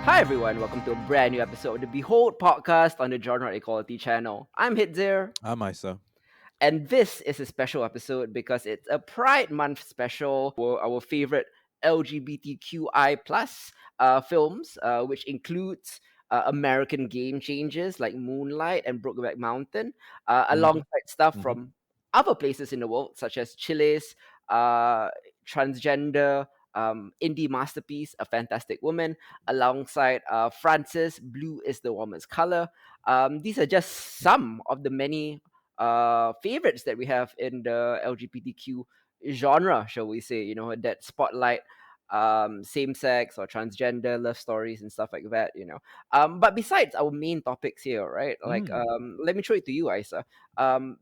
Hi everyone, welcome to a brand new episode of the Behold podcast on the Genre Equality channel. I'm Hitzer, I'm Isa. and this is a special episode because it's a Pride Month special for our favorite LGBTQI plus films, which includes American game changers like Moonlight and Brokeback Mountain, Mm-hmm. alongside stuff Mm-hmm. from other places in the world such as Chile's uh, transgender indie masterpiece, A Fantastic Woman, alongside France's Blue is the Warmest Color. These are just some of the many favorites that we have in the LGBTQ genre, shall we say, that spotlight same sex or transgender love stories and stuff like that, but besides our main topics here, right, like Mm. let me throw it to you, Isa.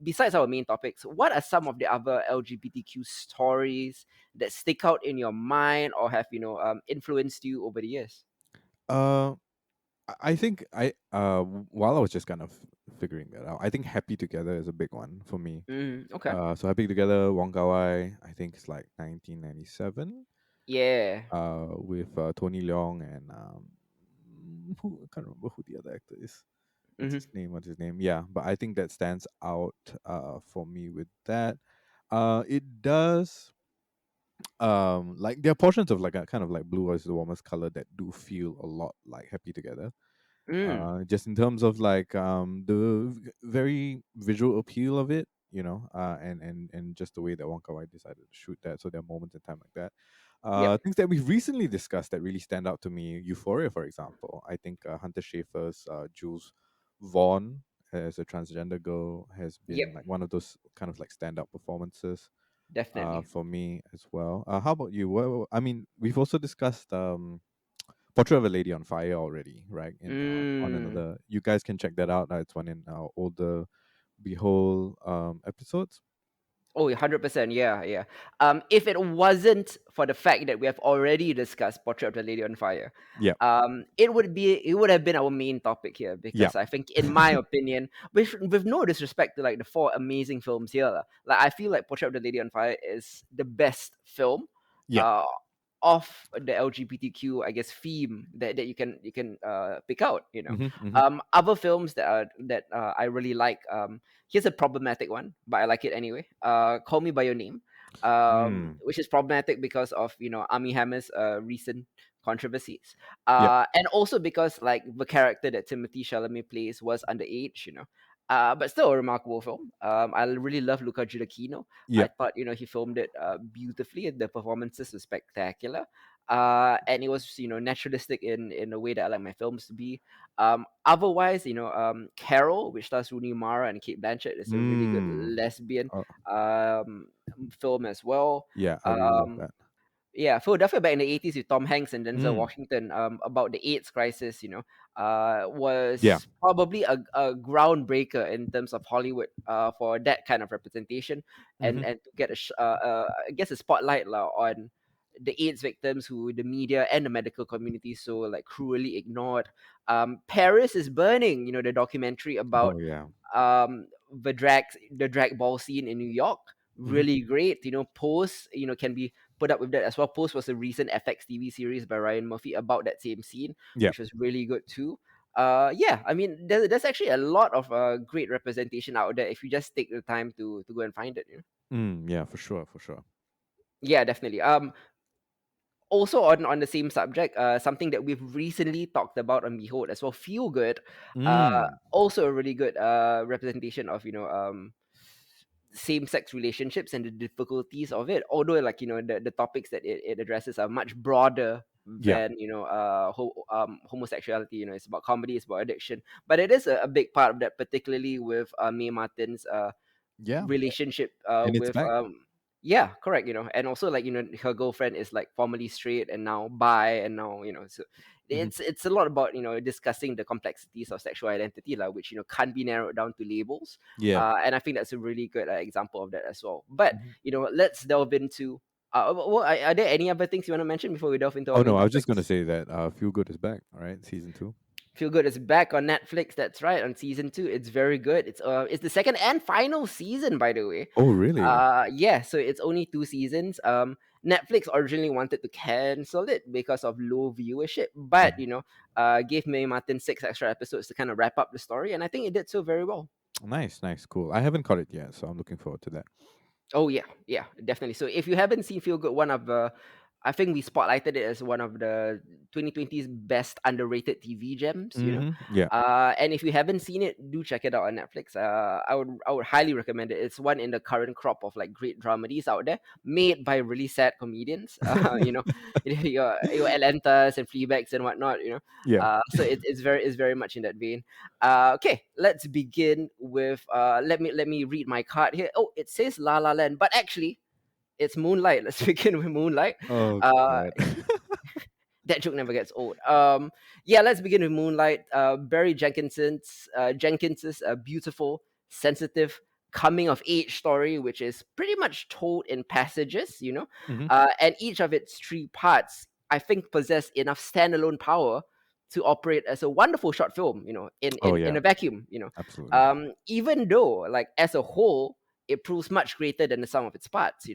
Besides our main topics, what are some of the other LGBTQ stories that stick out in your mind or have influenced you over the years? Uh, I think while I was just kind of figuring that out, I think Happy Together is a big one for me. Okay. So Happy Together, Wong Kar Wai, I think it's like 1997. Yeah. With Tony Leung and I can't remember who the other actor is. What's Mm-hmm. his name? What's his name? Yeah, but I think that stands out for me with that. It does like there are portions of like a kind of like Blue is the Warmest Color that do feel a lot like Happy Together, Mm. just in terms of like the very visual appeal of it, and just the way that Wong Kar Wai decided to shoot that. So there are moments in time like that. Yep. Things that we've recently discussed that really stand out to me: Euphoria, for example. I think Hunter Schafer's Jules Vaughn as a transgender girl has been Yep. like one of those kind of like standout performances Definitely. for me as well. How about you? I mean, we've also discussed Portrait of a Lady on Fire already, right? In on Mm. another, you guys can check that out. It's one in our older Behold episodes. Oh, 100%. Yeah, yeah. If it wasn't for the fact that we have already discussed Portrait of the Lady on Fire, Yeah, it would have been our main topic here yeah, because I think, in my opinion, with no disrespect to like the four amazing films here, lah, like I feel like Portrait of the Lady on Fire is the best film. yeah. Uh, of the LGBTQ, I guess, theme that you can pick out. Hmm, hmm. Other films that I really like. Here's a problematic one, but I like it anyway. Call Me by Your Name, Mm, which is problematic because of Armie Hammer's recent controversies, yeah, and also because like the character that Timothy Chalamet plays was underage. But still a remarkable film. I really love Luca Giacchino. I yeah. thought he filmed it beautifully. The performances were spectacular, and it was naturalistic in a way that I like my films to be. Otherwise, Carol, which stars Rooney Mara and Kate Blanchett, is a really good Mm. lesbian Oh, um, film as well. yeah, I really love Um, that. yeah, Philadelphia back in the 80s with Tom Hanks and Denzel Mm. Washington, about the AIDS crisis, Yeah. was probably a groundbreaker in terms of Hollywood for that kind of representation, and Hmm. and to get I guess a spotlight lah, on the AIDS victims who the media and the medical community so like cruelly ignored. Paris is Burning, the documentary about Oh yeah. the drag ball scene in New York, Hmm. really great. Pose, can be put up with that as well. Pose was a recent FX TV series by Ryan Murphy about that same scene, Yeah. which was really good too. Yeah, I mean, there's actually a lot of great representation out there if you just take the time to go and find it. Yeah, for sure, for sure. Yeah, definitely. Also on the same subject, something that we've recently talked about on Behold as well, Feel Good. Mm. Also a really good representation of same-sex relationships and the difficulties of it, although like the topics that it addresses are much broader Yeah. than homosexuality. It's about comedy, it's about addiction, but it is a big part of that, particularly with Mae Martin's Yeah. relationship And it's with back. yeah, correct. And also like her girlfriend is like formerly straight and now bi, and now so Hmm. It's a lot about discussing the complexities of sexual identity, like, which can't be narrowed down to labels. Yeah. And I think that's a really good example of that as well. But Hmm. let's delve into. Are there any other things you want to mention before we delve into Oh our no, main I was just gonna topics? say that Feel Good is back. All right, season two. Feel Good is back on Netflix. That's right, on season 2. It's very good. It's the second and final season, by the way. Oh really? Yeah, so it's only 2 seasons. Netflix originally wanted to cancel it because of low viewership, but Mhm. gave May Martin 6 extra episodes to kind of wrap up the story, and I think it did so very well. Nice, nice, cool. I haven't caught it yet, so I'm looking forward to that. Oh yeah, yeah, definitely. So if you haven't seen Feel Good, one of the, I think we spotlighted it as one of the 2020's best underrated TV gems. Yeah. And if you haven't seen it, do check it out on Netflix. I would highly recommend it. It's one in the current crop of like great dramedies out there, made by really sad comedians. Your Atlantas and Fleabags and whatnot. Yeah. So it's very much in that vein. Okay, let's begin with let me read my card here. Oh, it says La La Land, but actually it's Moonlight. Let's begin with Moonlight. Oh Uh, god. that joke never gets old. Yeah, let's begin with Moonlight. Barry Jenkins's beautiful, sensitive coming of age story, which is pretty much told in passages, Hmm. and each of its 3 parts, I think, possess enough standalone power to operate as a wonderful short film, in Oh in yeah, a vacuum, absolutely. even though, like, as a whole, it proves much greater than the sum of its parts,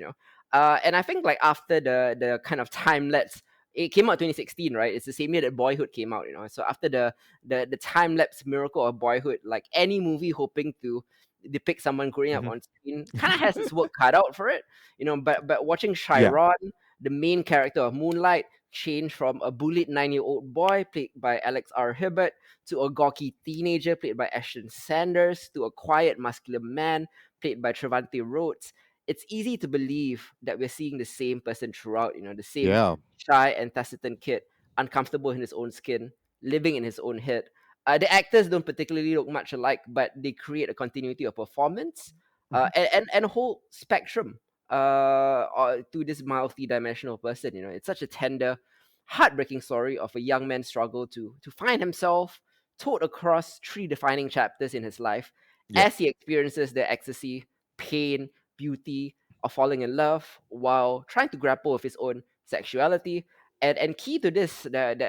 and I think, like, after the kind of time lapse, it came out 2016, right? It's the same year that Boyhood came out, so after the time lapse miracle of Boyhood, like any movie hoping to depict someone growing up Hmm. on screen kind of has its work cut out for it, but watching Yeah. Chiron, the main character of Moonlight, change from a bullied 9-year-old boy played by Alex R. Hibbert to a gawky teenager played by Ashton Sanders to a quiet muscular man played by Trevante Rhodes, it's easy to believe that we're seeing the same person throughout, the same Yeah. shy and taciturn kid, uncomfortable in his own skin, living in his own head. The actors don't particularly look much alike, but they create a continuity of performance, Hmm. and a whole spectrum to this multi-dimensional person. It's such a tender, heartbreaking story of a young man's struggle to find himself, told across 3 defining chapters in his life Yeah. as he experiences the ecstasy, pain, beauty of falling in love while trying to grapple with his own sexuality. And key to this that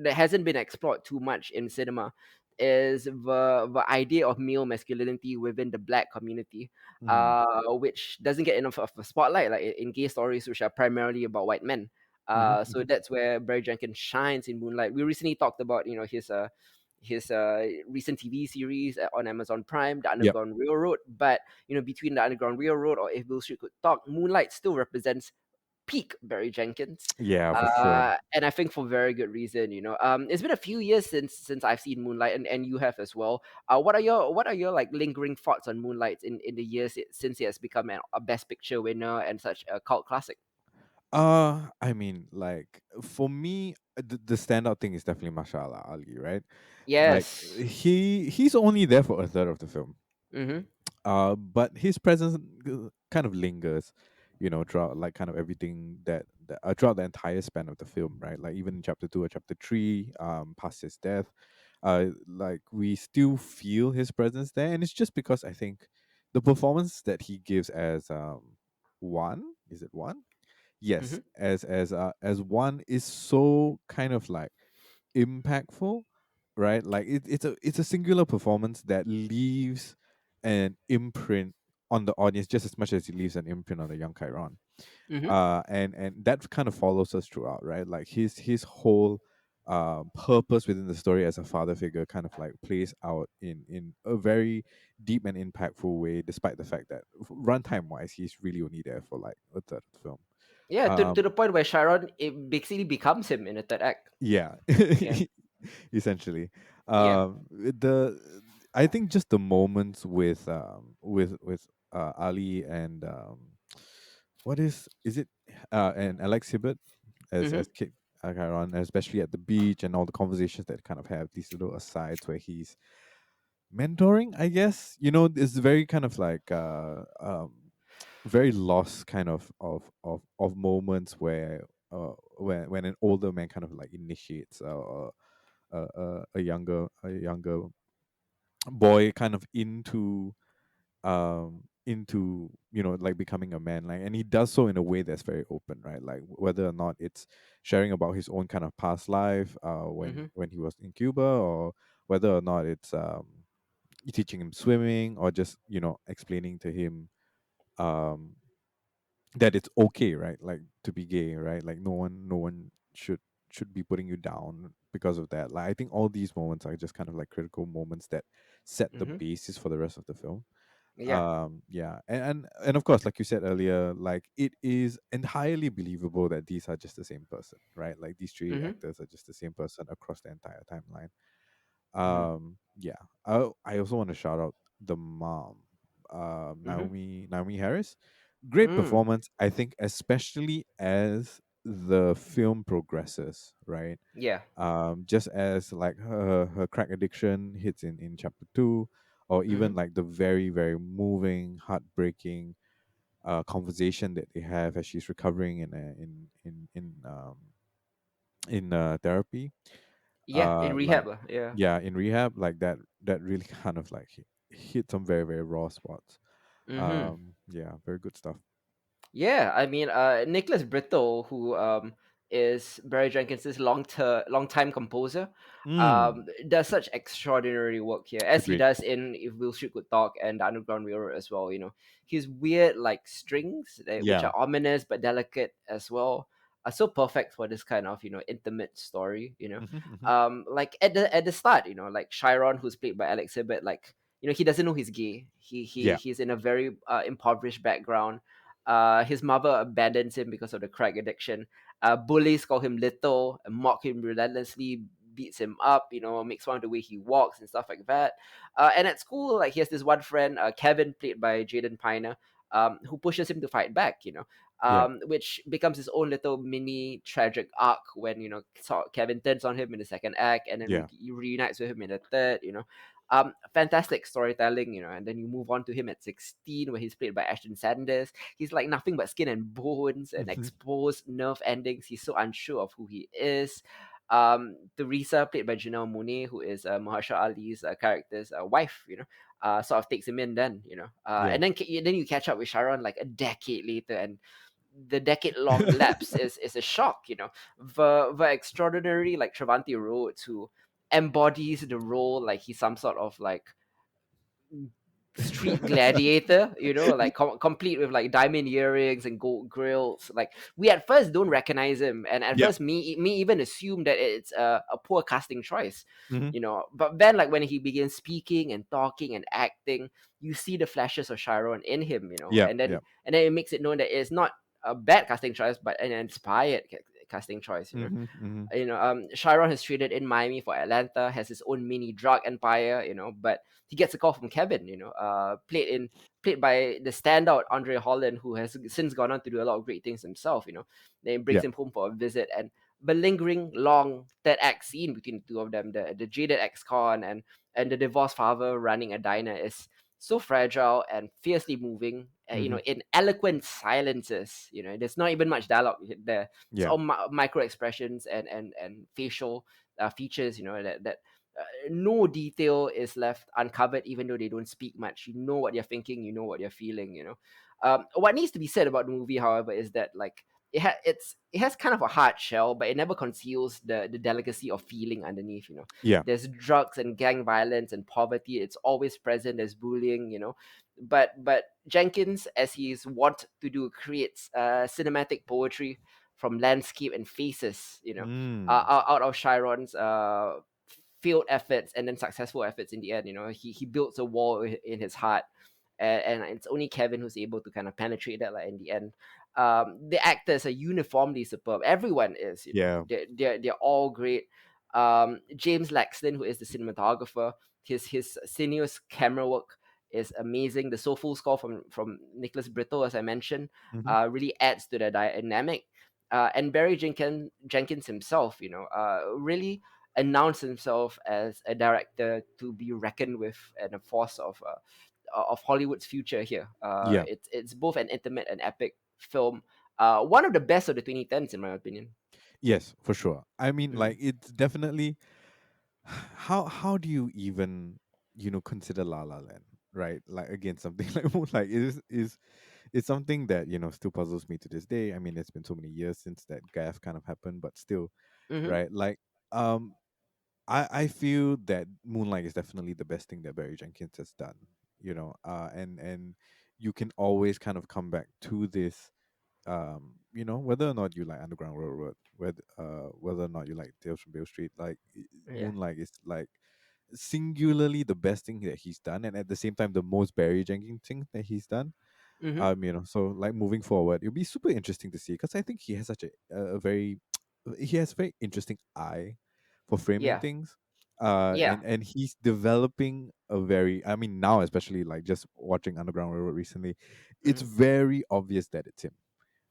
hasn't been explored too much in cinema is the idea of male masculinity within the black community, Mm. which doesn't get enough of a spotlight, like in gay stories, which are primarily about white men. Hmm. So that's where Barry Jenkins shines in Moonlight. We recently talked about his recent TV series on Amazon Prime, The Yep. Underground Railroad. But between The Underground Railroad or If Bill Street Could Talk, Moonlight still represents peak Barry Jenkins. Yeah, for sure. And I think for very good reason. It's been a few years since I've seen Moonlight, and you have as well. What are your like lingering thoughts on Moonlight in the years since it has become a Best Picture winner and such a cult classic? I mean, like for me, the standout thing is definitely Mashallah Ali, right? Like Yes. he's only there for a third of the film. Mm-hmm. But his presence kind of lingers, throughout like kind of everything that throughout the entire span of the film, right? Like even in chapter 2 or chapter 3, past his death, like we still feel his presence there, and it's just because I think the performance that he gives as one, is it one? Mm-hmm. Yes, as one is so kind of like impactful, right? Like it's a singular performance that leaves an imprint on the audience just as much as it leaves an imprint on the young Chiron. Mm-hmm. And that kind of follows us throughout, right? Like his whole purpose within the story as a father figure kind of like plays out in a very deep and impactful way, despite the fact that runtime wise he's really only there for like a third of the film. Yeah, to the um point where Sharon, it basically becomes him in the third act. yeah. Yeah. Essentially, Yeah. the I think just the moments with Ali and what is it and Alex Hibbert Mm-hmm. as Kid Chiron, especially at the beach, and all the conversations that kind of have these little asides where he's mentoring, I guess. It's very kind of like very lost kind of moments where when an older man kind of like initiates a younger boy kind of into like becoming a man, like, and he does so in a way that's very open, right? Like whether or not it's sharing about his own kind of past life Mm-hmm. when he was in Cuba, or whether or not it's teaching him swimming, or just explaining to him um that it's okay, right? Like to be gay, right? Like no one should be putting you down because of that. Like I think all these moments are just kind of like critical moments that set the Mm-hmm. basis for the rest of the film. Yeah. Yeah, and of course, like you said earlier, like it is entirely believable that these are just the same person, right? Like these three Mm-hmm. actors are just the same person across the entire timeline. Mm-hmm. Yeah. I also want to shout out the mom, Mm-hmm. Naomi Harris. Great Mm. performance, I think, especially as the film progresses, right? Yeah. Just as like her crack addiction hits in chapter 2, or Mm-hmm. even like the very very moving, heartbreaking conversation that they have as she's recovering in therapy. Yeah. In Like, rehab. Yeah. yeah, in rehab, like that really kind of like hit some very very raw spots. Mm-hmm. Yeah, very good stuff. Yeah, I mean, Nicholas Brittle, who is Barry Jenkins's long time composer, Mm, does such extraordinary work here, as he agreed. does in If Will Street Could Talk and The Underground Railroad as well. His weird like strings, which Yeah. are ominous but delicate as well, are so perfect for this kind of intimate story. Hmm. Like at the start, like Chiron, who's played by Alex Hibbert, like he doesn't know he's gay. Yeah. He's in a very impoverished background. His mother abandons him because of the crack addiction. Bullies call him little and mock him relentlessly, beats him up, makes fun of the way he walks and stuff like that. And at school, like he has this one friend, Kevin, played by Jaden Piner, who pushes him to fight back, Yeah. which becomes his own little mini tragic arc when, Kevin turns on him in the second act and then Yeah. reunites with him in the third. Fantastic storytelling, and then you move on to him at 16, where he's played by Ashton Sanders. He's like nothing but skin and bones and Hmm. exposed nerve endings. He's so unsure of who he is. Teresa, played by Janelle Monáe, who is Mahershala Ali's character's wife, sort of takes him in then, Yeah. and then you catch up with Sharon like a decade later, and the decade-long lapse is a shock, the extraordinary like Travanti Rhodes, who embodies the role like he's some sort of like street gladiator, like complete with like diamond earrings and gold grills. Like we at first don't recognize him, and at Yeah. first me even assume that it's a poor casting choice, Hmm. But then like when he begins speaking and talking and acting, you see the flashes of Chiron in him, Yeah. and Yeah. then it makes it known that it's not a bad casting choice, but an inspired casting choice. Hmm. Hmm. Chiron has traded in Miami for Atlanta, has his own mini drug empire, but he gets a call from Kevin, played by the standout Andre Holland, who has since gone on to do a lot of great things himself. Then he brings Yeah. him home for a visit, and the lingering long third act scene between the two of them, the jaded ex-con and the divorced father running a diner, is so fragile and fiercely moving. Hmm. In eloquent silences. There's not even much dialogue there. It's Yeah. all micro expressions and facial features. That no detail is left uncovered, even though they don't speak much. You know what they're thinking. You know what they're feeling. What needs to be said about the movie, however, is that like it has kind of a hard shell, but it never conceals the delicacy of feeling underneath. Yeah. There's drugs and gang violence and poverty. It's always present. There's bullying. But Jenkins, as he's wont to do, creates cinematic poetry from landscape and faces. Mm. Out of Chiron's failed efforts and then successful efforts in the end. He builds a wall in his heart, and it's only Kevin who's able to kind of penetrate that. Like in the end, the actors are uniformly superb. Everyone is. Yeah. They're all great. James Laxton, who is the cinematographer, his sinuous camera work is amazing. The soulful score from Nicholas Brittle, as I mentioned, Hmm. really adds to the dynamic. And Barry Jenkins himself, really announced himself as a director to be reckoned with and a force of Hollywood's future here. Yeah. It's both an intimate and epic film, one of the best of the 2010s in my opinion. Yes, for sure. I mean, Mm-hmm. like it's definitely how do you even consider La La Land, right? Like again, something like Moonlight is something that still puzzles me to this day. I mean, it's been so many years since that gaffe kind of happened, but still, Mm-hmm. right? Like, um, I feel that Moonlight is definitely the best thing that Barry Jenkins has done. And you can always kind of come back to this, whether or not you like Underground Railroad, whether or not you like Tales from Beale Street, like Yeah. Moonlight is like singularly the best thing that he's done, and at the same time the most Barry Jenkins thing that he's done. Mm-hmm. So like moving forward, it'll be super interesting to see because I think he has such a very he has very interesting eye for framing Yeah. things. Yeah. And he's developing a very, I mean, now especially like just watching Underground Railroad recently, it's Mm-hmm. very obvious that it's him,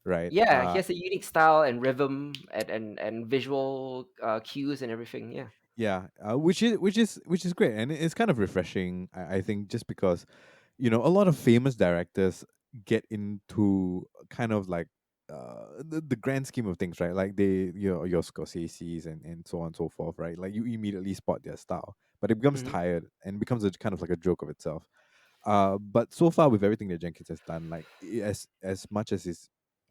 right? Yeah, he has a unique style and rhythm and visual cues and everything. Yeah. Yeah, which is great, and it's kind of refreshing. I think just because a lot of famous directors get into kind of like the grand scheme of things, right? Like your Scorsese's and so on and so forth, right? Like you immediately spot their style, but it becomes Mm-hmm. tired and becomes a kind of like a joke of itself. But so far with everything that Jenkins has done, like as much as it's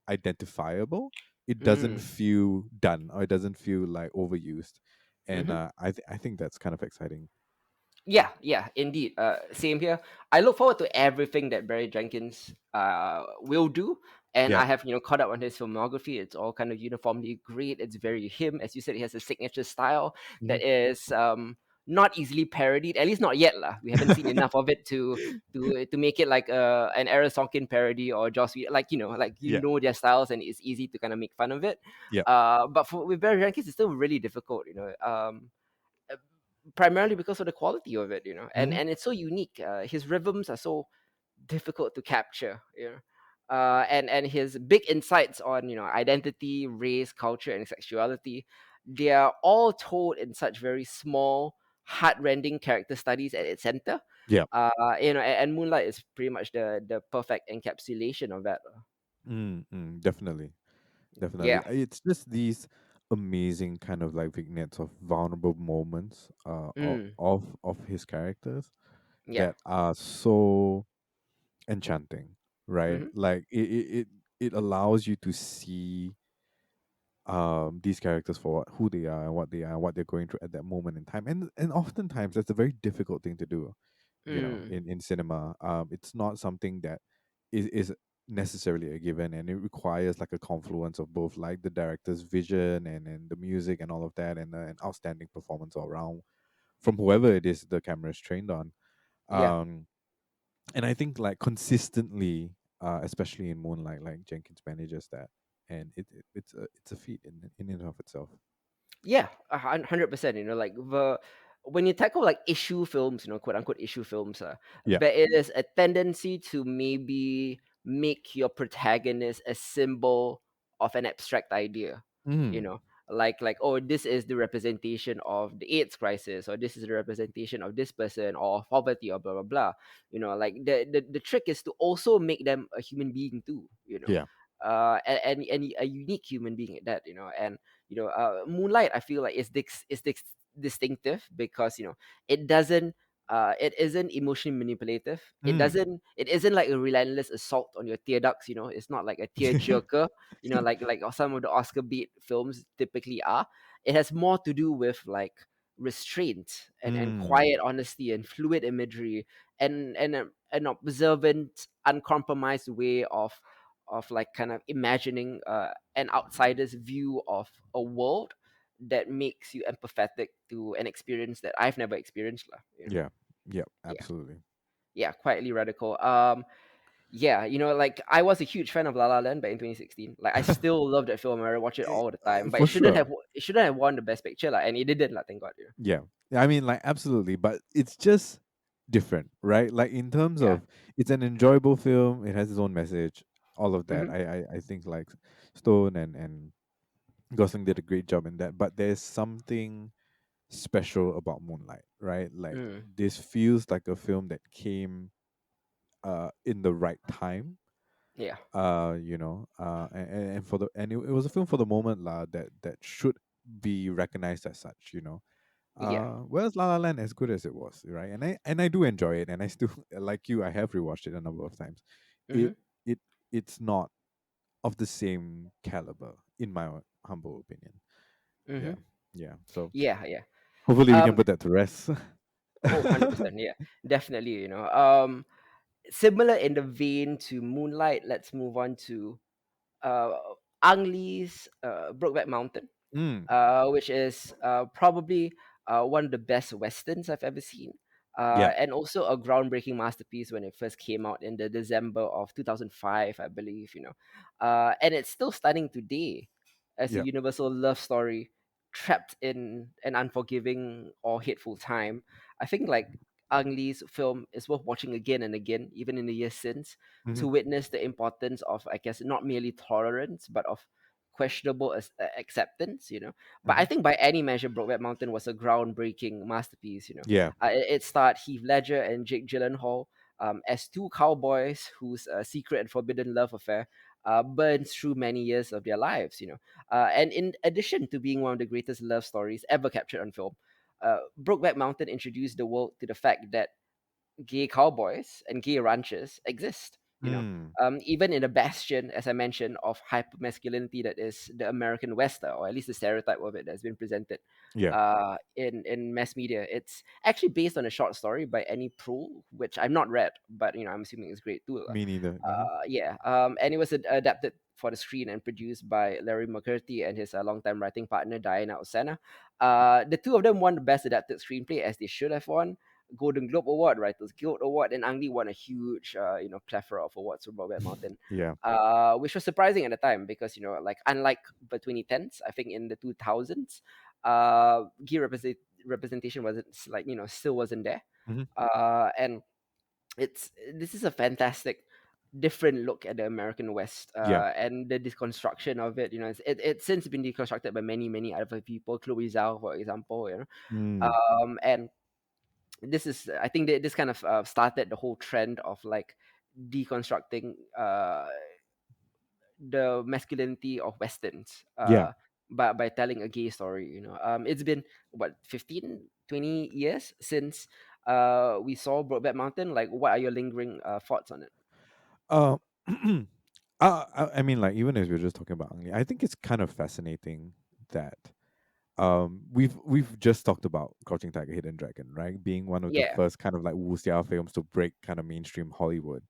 identifiable, it doesn't Mm-hmm. feel done or it doesn't feel like overused, and Mm-hmm. I think that's kind of exciting. Yeah, yeah, indeed. Same here. I look forward to everything that Barry Jenkins will do, and Yeah. I have caught up on his filmography. It's all kind of uniformly great. It's very him, as you said. He has a signature style Mhm. that is not easily parodied. At least not yet, lah. We haven't seen enough of it to make it like an Aaron Sorkin parody or Joss Whedon. Like Yeah. their styles, and it's easy to kind of make fun of it. Yeah. But with Barry Jenkins, it's still really difficult. Uh, Primarily because of the quality of it, Hmm. and it's so unique. His rhythms are so difficult to capture, and his big insights on identity, race, culture, and sexuality, they are all told in such very small, heartrending character studies at its center. Yeah. And Moonlight is pretty much the perfect encapsulation of that. Definitely. Definitely. Yeah. It's just these amazing kind of like vignettes of vulnerable moments Mm. of his characters Yeah. that are so enchanting, right? Mm-hmm. Like it allows you to see these characters for who they are and what they are and what they're going through at that moment in time. And oftentimes that's a very difficult thing to do, Mm. in cinema. It's not something that is necessarily a given, and it requires like a confluence of both like the director's vision and the music and all of that, and an outstanding performance all around from whoever it is the camera is trained on. Yeah. um and I think like consistently, especially in Moonlight, like Jenkins manages that, and it's a feat in and of itself. Yeah, 100%. Like when you tackle like issue films, quote unquote issue films, Yeah. there is a tendency to maybe make your protagonist a symbol of an abstract idea. You Mm. know, like oh, this is the representation of the AIDS crisis, or this is the representation of this person, or of poverty, or blah blah blah. Like the trick is to also make them a human being too. Yeah. And a unique human being at that. And Moonlight, I feel like is distinctive because it doesn't it isn't emotionally manipulative. Mm. It isn't like a relentless assault on your tear ducts. It's not like a tear jerker. Like some of the Oscar bait films typically are. It has more to do with like restraint and Mm. quiet honesty and fluid imagery and an observant, uncompromised way of like kind of imagining an outsider's view of a world that makes you empathetic to an experience that I've never experienced lah. Yeah. Yeah. Yeah, Absolutely. yeah, quietly radical. Yeah, like I was a huge fan of La La Land back in 2016. Like I still love that film. I watch it all the time. But For sure. it shouldn't have won the best picture, like, and it didn't, like, thank God. Yeah. I mean, like, absolutely, but it's just different, right? Like, in terms Yeah. of it's an enjoyable film, it has its own message, all of that. Mm-hmm. I think like Stone and Gosling did a great job in that, but there's something special about Moonlight, right? Like, Mm. this feels like a film that came in the right time, Yeah. And for the and it was a film for the moment that should be recognized as such, Yeah. whereas La La Land, as good as it was, right, and I do enjoy it, and I still like you, I have rewatched it a number of times. Mm-hmm. It it it's not of the same caliber, in my humble opinion. Mm-hmm. Yeah, yeah. So Yeah. Yeah. hopefully we can Um. put that to rest. Oh, 100%. Yeah. Definitely. Similar in the vein to Moonlight. Let's move on to uh, Ang Lee's Brokeback Mountain, Mm, which is probably one of the best westerns I've ever seen, yeah. and also a groundbreaking masterpiece when it first came out in the December of 2005, I believe. And it's still stunning today as a Yeah. universal love story trapped in an unforgiving or hateful time. I think like Ang Lee's film is worth watching again and again, even in the years since, Hmm. to witness the importance of, I guess, not merely tolerance, but of questionable acceptance. But I Hmm. think by any measure, Brokeback Mountain was a groundbreaking masterpiece. Yeah. It starred Heath Ledger and Jake Gyllenhaal as two cowboys whose secret and forbidden love affair burns through many years of their lives. And in addition to being one of the greatest love stories ever captured on film, Brokeback Mountain introduced the world to the fact that gay cowboys and gay ranchers exist. Mm, Even in a bastion, as I mentioned, of hypermasculinity that is the American West, or at least the stereotype of it that's been presented yeah. in mass media. It's actually based on a short story by Annie Proulx, which I've not read, but I'm assuming it's great too. Me neither. Hmm. Yeah, and it was adapted for the screen and produced by Larry McCurdy and his longtime writing partner Diana Osana. The two of them won the Best Adapted Screenplay, as they should have won. Golden Globe Award, Writers Guild Award, and Ang Lee won a huge, plethora of awards for Brokeback Mountain, Yeah. which was surprising at the time because like unlike the 2010s, I think in the 2000s, gay representation wasn't like still wasn't there, Hmm. and this is a fantastic different look at the American West Yeah. and the deconstruction of it. It's since been deconstructed by many other people, Chloe Zhao, for example. Mm, And this is I think that this kind of started the whole trend of like deconstructing the masculinity of westerns yeah. by telling a gay story. It's been what 15-20 years since we saw Brokeback Mountain. Like, what are your lingering thoughts on it? Uh, I mean, like, even as we were just talking about Ang Lee, I think it's kind of fascinating that we've just talked about Crouching Tiger, Hidden Dragon, right? Being one of the Yeah. first kind of like wuxia films to break kind of mainstream Hollywood.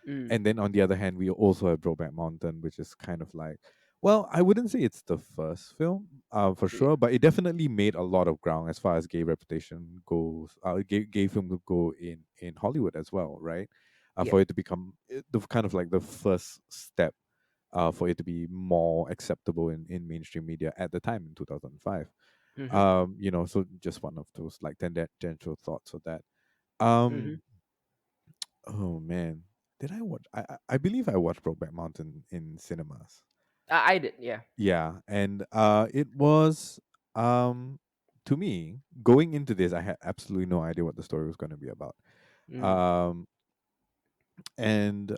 Mm. And then on the other hand, we also have Brokeback Mountain, which is kind of like, well, I wouldn't say it's the first film, for Yeah. sure, but it definitely made a lot of ground as far as gay reputation goes, gay film go in Hollywood as well, right? Yeah. For it to become the kind of like the first step, for it to be more acceptable in mainstream media at the time in 2005. Mm-hmm. So just one of those like tangential thoughts of that. Mm-hmm. Um, Oh man, did I watch? I believe I watched Brokeback Mountain in cinemas. I did. Yeah. Yeah, and it was to me, going into this, I had absolutely no idea what the story was going to be about. Mm. Um, and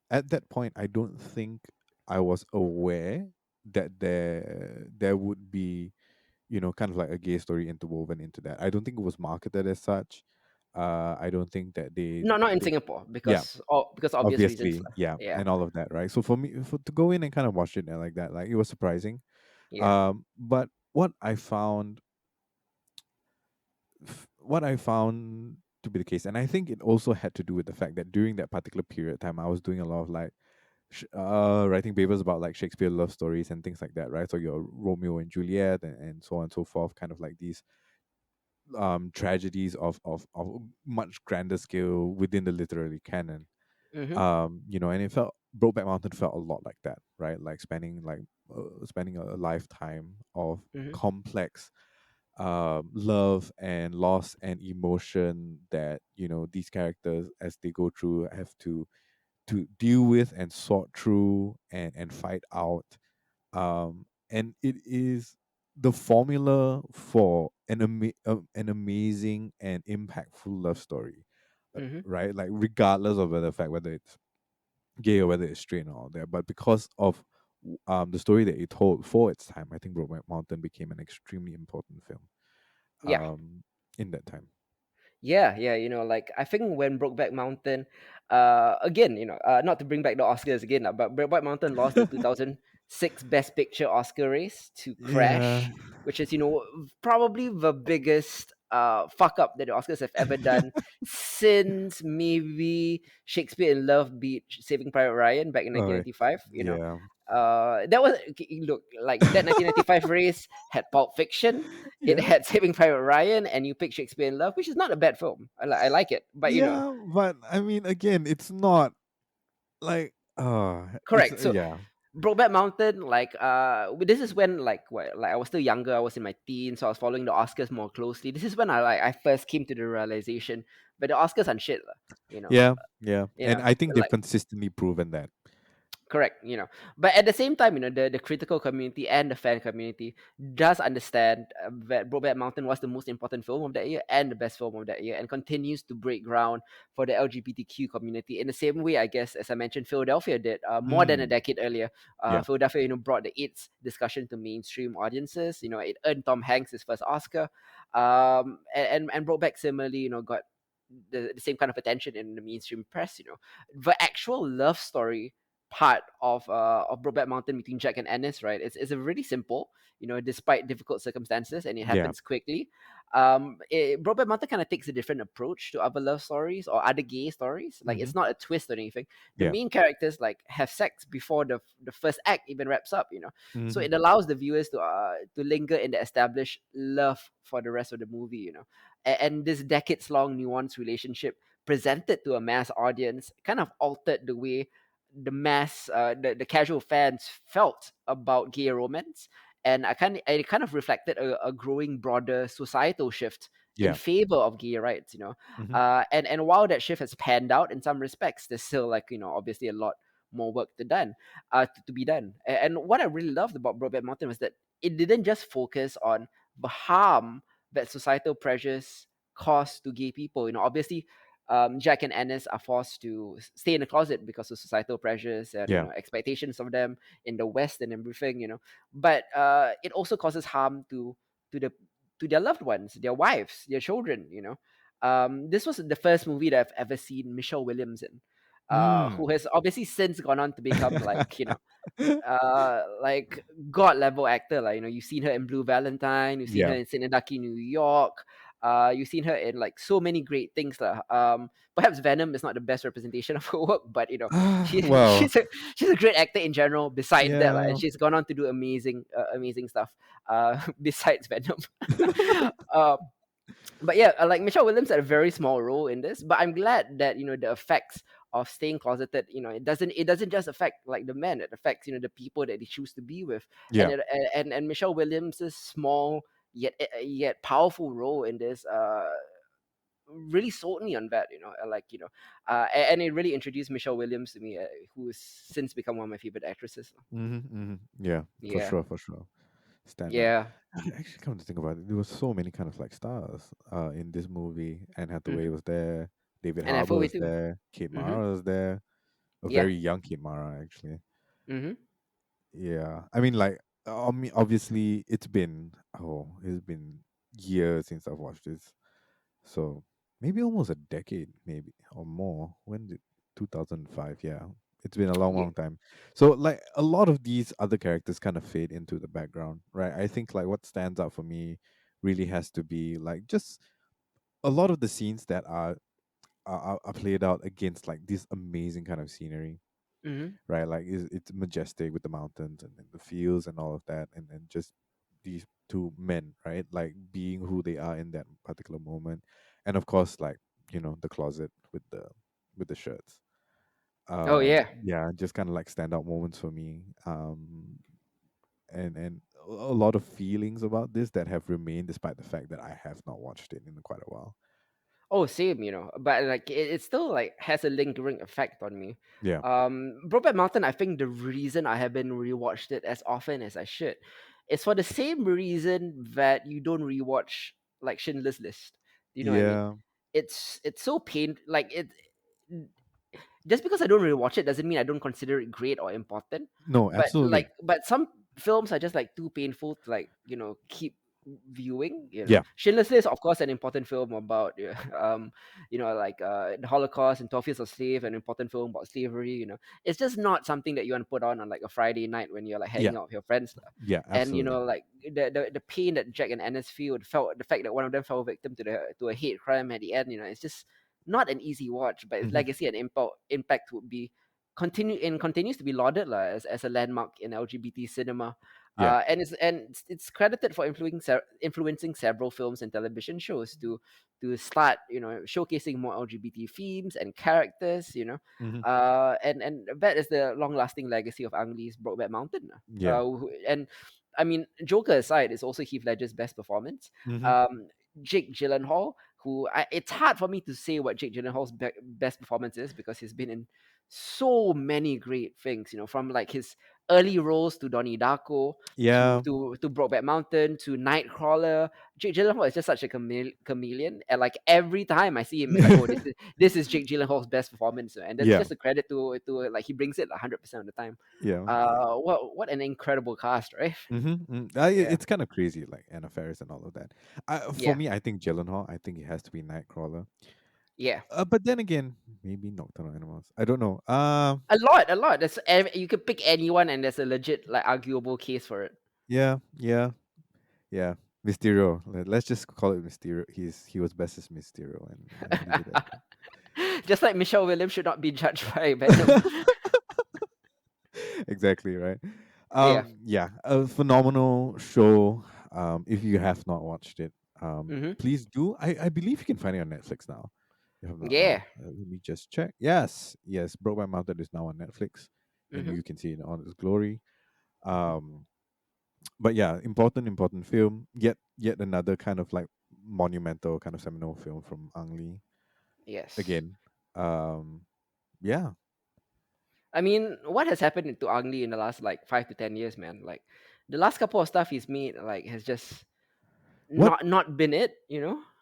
at that point, I don't think I was aware that there would be, kind of like a gay story interwoven into that. I don't think it was marketed as such. I don't think that Not in they Singapore yeah, because obvious reasons. obviously, yeah, Yeah. and all of that, right? So for me, to go in and kind of watch it like that, like it was surprising. Yeah. But what I found to be the case, and I think it also had to do with the fact that during that particular period of time, I was doing a lot of like writing papers about like Shakespeare love stories and things like that, right? So your Romeo and Juliet and so on and so forth, kind of like these tragedies of much grander scale within the literary canon. Mm-hmm. And it felt Brokeback Mountain felt a lot like that, right? Like spending a lifetime of Mm-hmm. complex love and loss and emotion that these characters, as they go through, have to deal with and sort through and fight out. And it is the formula for an amazing and impactful love story, Mm-hmm. right? Like regardless of whether it's gay or whether it's straight and all that. But because of the story that he told for its time, I think Brokeback Mountain became an extremely important film Yeah. um, in that time. Yeah, yeah, like I think when Brokeback Mountain, again, not to bring back the Oscars again, but Brokeback Mountain lost the 2006 Best Picture Oscar race to Yeah. Crash, which is, probably the biggest fuck up that the Oscars have ever done since maybe Shakespeare in Love beat Saving Private Ryan back in Uh, 1995. yeah. That was look like that 1995 race had Pulp Fiction, it Yeah. had Saving Private Ryan, and you pick Shakespeare in Love, which is not a bad film. I like it, but Yeah, but I mean, again, it's not like, it's correct. So yeah, Brokeback Mountain, like this is when like I was still younger. I was in my teens, so I was following the Oscars more closely. This is when I first came to the realization, but the Oscars are shit, lah, you know, yeah, yeah, you and know, I think they've like consistently proven that. correct, but at the same time, the critical community and the fan community does understand that Brokeback Mountain was the most important film of that year and the best film of that year, and continues to break ground for the LGBTQ community in the same way, I guess, as I mentioned, Philadelphia did more than a Mm, decade earlier. yeah. Philadelphia, brought the AIDS discussion to mainstream audiences. It earned Tom Hanks his first Oscar, and Brokeback similarly, got the same kind of attention in the mainstream press. The actual love story part of Brokeback Mountain between Jack and Ennis, right? It's a really simple, despite difficult circumstances, and it Yeah. happens quickly. Brokeback Mountain kind of takes a different approach to other love stories or other gay stories. Like Hmm. it's not a twist or anything. The Yeah. main characters like have sex before the first act even wraps up. So Hmm. it allows the viewers to linger in the established love for the rest of the movie. And this decades long nuanced relationship presented to a mass audience kind of altered the way the casual fans felt about gay romance, and it kind of reflected a growing broader societal shift in Yeah. favor of gay rights. Hmm. And while that shift has panned out in some respects, there's still like obviously a lot more work to be done. And what I really loved about Brokeback Mountain was that it didn't just focus on the harm that societal pressures cause to gay people. Obviously, Jack and Ennis are forced to stay in the closet because of societal pressures and Yeah. expectations of them in the West and everything. But it also causes harm to the to their loved ones, their wives, their children. This was the first movie that I've ever seen Michelle Williams in, who Mm. has obviously since gone on to become like god level actor. Like you've seen her in Blue Valentine, you've seen her Yeah. in Synecdoche, New York. You've seen her in like so many great things lah. Perhaps Venom is not the best representation of her work, but Well, she's a great actor in general. Besides that, like, and yeah. she's gone on to do amazing stuff. Besides Venom, um, but yeah, like Michelle Williams had a very small role in this, but I'm glad that the effects of staying closeted, it doesn't just affect like the men, it affects the people that they choose to be with, and Yeah. and Michelle Williams's small yet powerful role in this really sold me on that. And it really introduced Michelle Williams to me, who's since become one of my favorite actresses. Hmm. Hmm. Yeah. For Yeah, sure. For sure. Stand out. yeah, Actually, come to think about it, there was so many kind of like stars in this movie. Anne Hathaway hmm was there. David and Harbour FOA was too. there. Kate hmm Mara was there. A Yeah. very young Kate Mara, actually. hmm Yeah, I mean, like, obviously, it's been years since I've watched this, so maybe almost a decade, maybe or more. When did 2005? Yeah, it's been a long, Yeah. long time. So, like, a lot of these other characters kind of fade into the background, right? I think like what stands out for me really has to be like just a lot of the scenes that are played out against like this amazing kind of scenery, hmm right? Like it's majestic with the mountains and the fields and all of that, and then just these two men, right? Like being who they are in that particular moment, and of course, like the closet with the shirts. Oh yeah. Yeah, just kind of like standout moments for me. And a lot of feelings about this that have remained despite the fact that I have not watched it in quite a while. Oh, same, but like it still like has a lingering effect on me. Yeah, Brokeback Mountain, I think the reason I haven't rewatched it as often as I should is for the same reason that you don't rewatch like Schindler's List. Do you know what I mean? yeah, It's so pain like it just because I don't really watch it doesn't mean I don't consider it great or important. No, absolutely. But some films are just like too painful to like keep viewing. Yeah. Schindler's List, of course, an important film about like the Holocaust, and 12 Years a Slave, an important film about slavery. It's just not something that you want to put on like a Friday night when you're like Yeah. hanging out with your friends. Yeah, And absolutely. like the pain that Jack and Ennis felt the fact that one of them fell victim to a hate crime at the end. It's just not an easy watch, but its Hmm. legacy and impact would be continues to be lauded lah, as a landmark in LGBT cinema. Yeah. It's credited for influencing several films and television shows to start showcasing more LGBT themes and characters. Hmm. And that is the long lasting legacy of Ang Lee's Brokeback Mountain. Yeah. And I mean, Joker aside, is also Heath Ledger's best performance. Hmm. Um, Jake Gyllenhaal, it's hard for me to say what Jake Gyllenhaal's best performance is, because he's been in so many great things. From like his early roles to Donnie Darko, Yeah. to Brokeback Mountain, to Nightcrawler. Jake Gyllenhaal is just such a chameleon, and like every time I see him, it's like, oh, this is Jake Gyllenhaal's best performance, and that's Yeah. just a credit to like he brings it 100% of the time. Yeah. What an incredible cast, right? Yeah, It's kind of crazy, like Anna Faris and all of that. For yeah, me, I think Gyllenhaal. I think it has to be Nightcrawler. yeah. But then again, maybe Nocturnal Animals. I don't know. A lot. You could pick anyone, and there's a legit like arguable case for it. Yeah, yeah, yeah. Mysterio. Let's just call it Mysterio. He was best as Mysterio, and leave it at Just like Michelle Williams should not be judged by Venom. that. Exactly right. Yeah. Yeah, a phenomenal show. If you have not watched it, Mm-hmm. please do. I believe you can find it on Netflix now. If I'm not wrong. Yeah. Let me just check. Yes, yes. Brokeback Mountain is now on Netflix, and Mm-hmm. you can see it in all its glory. Um, but yeah, important film. Yet another kind of like monumental kind of seminal film from Ang Lee Yes. again. Um, yeah, I mean, what has happened to Ang Lee in the last like 5 to 10 years, man? Like the last couple of stuff he's made, like has just what not been it.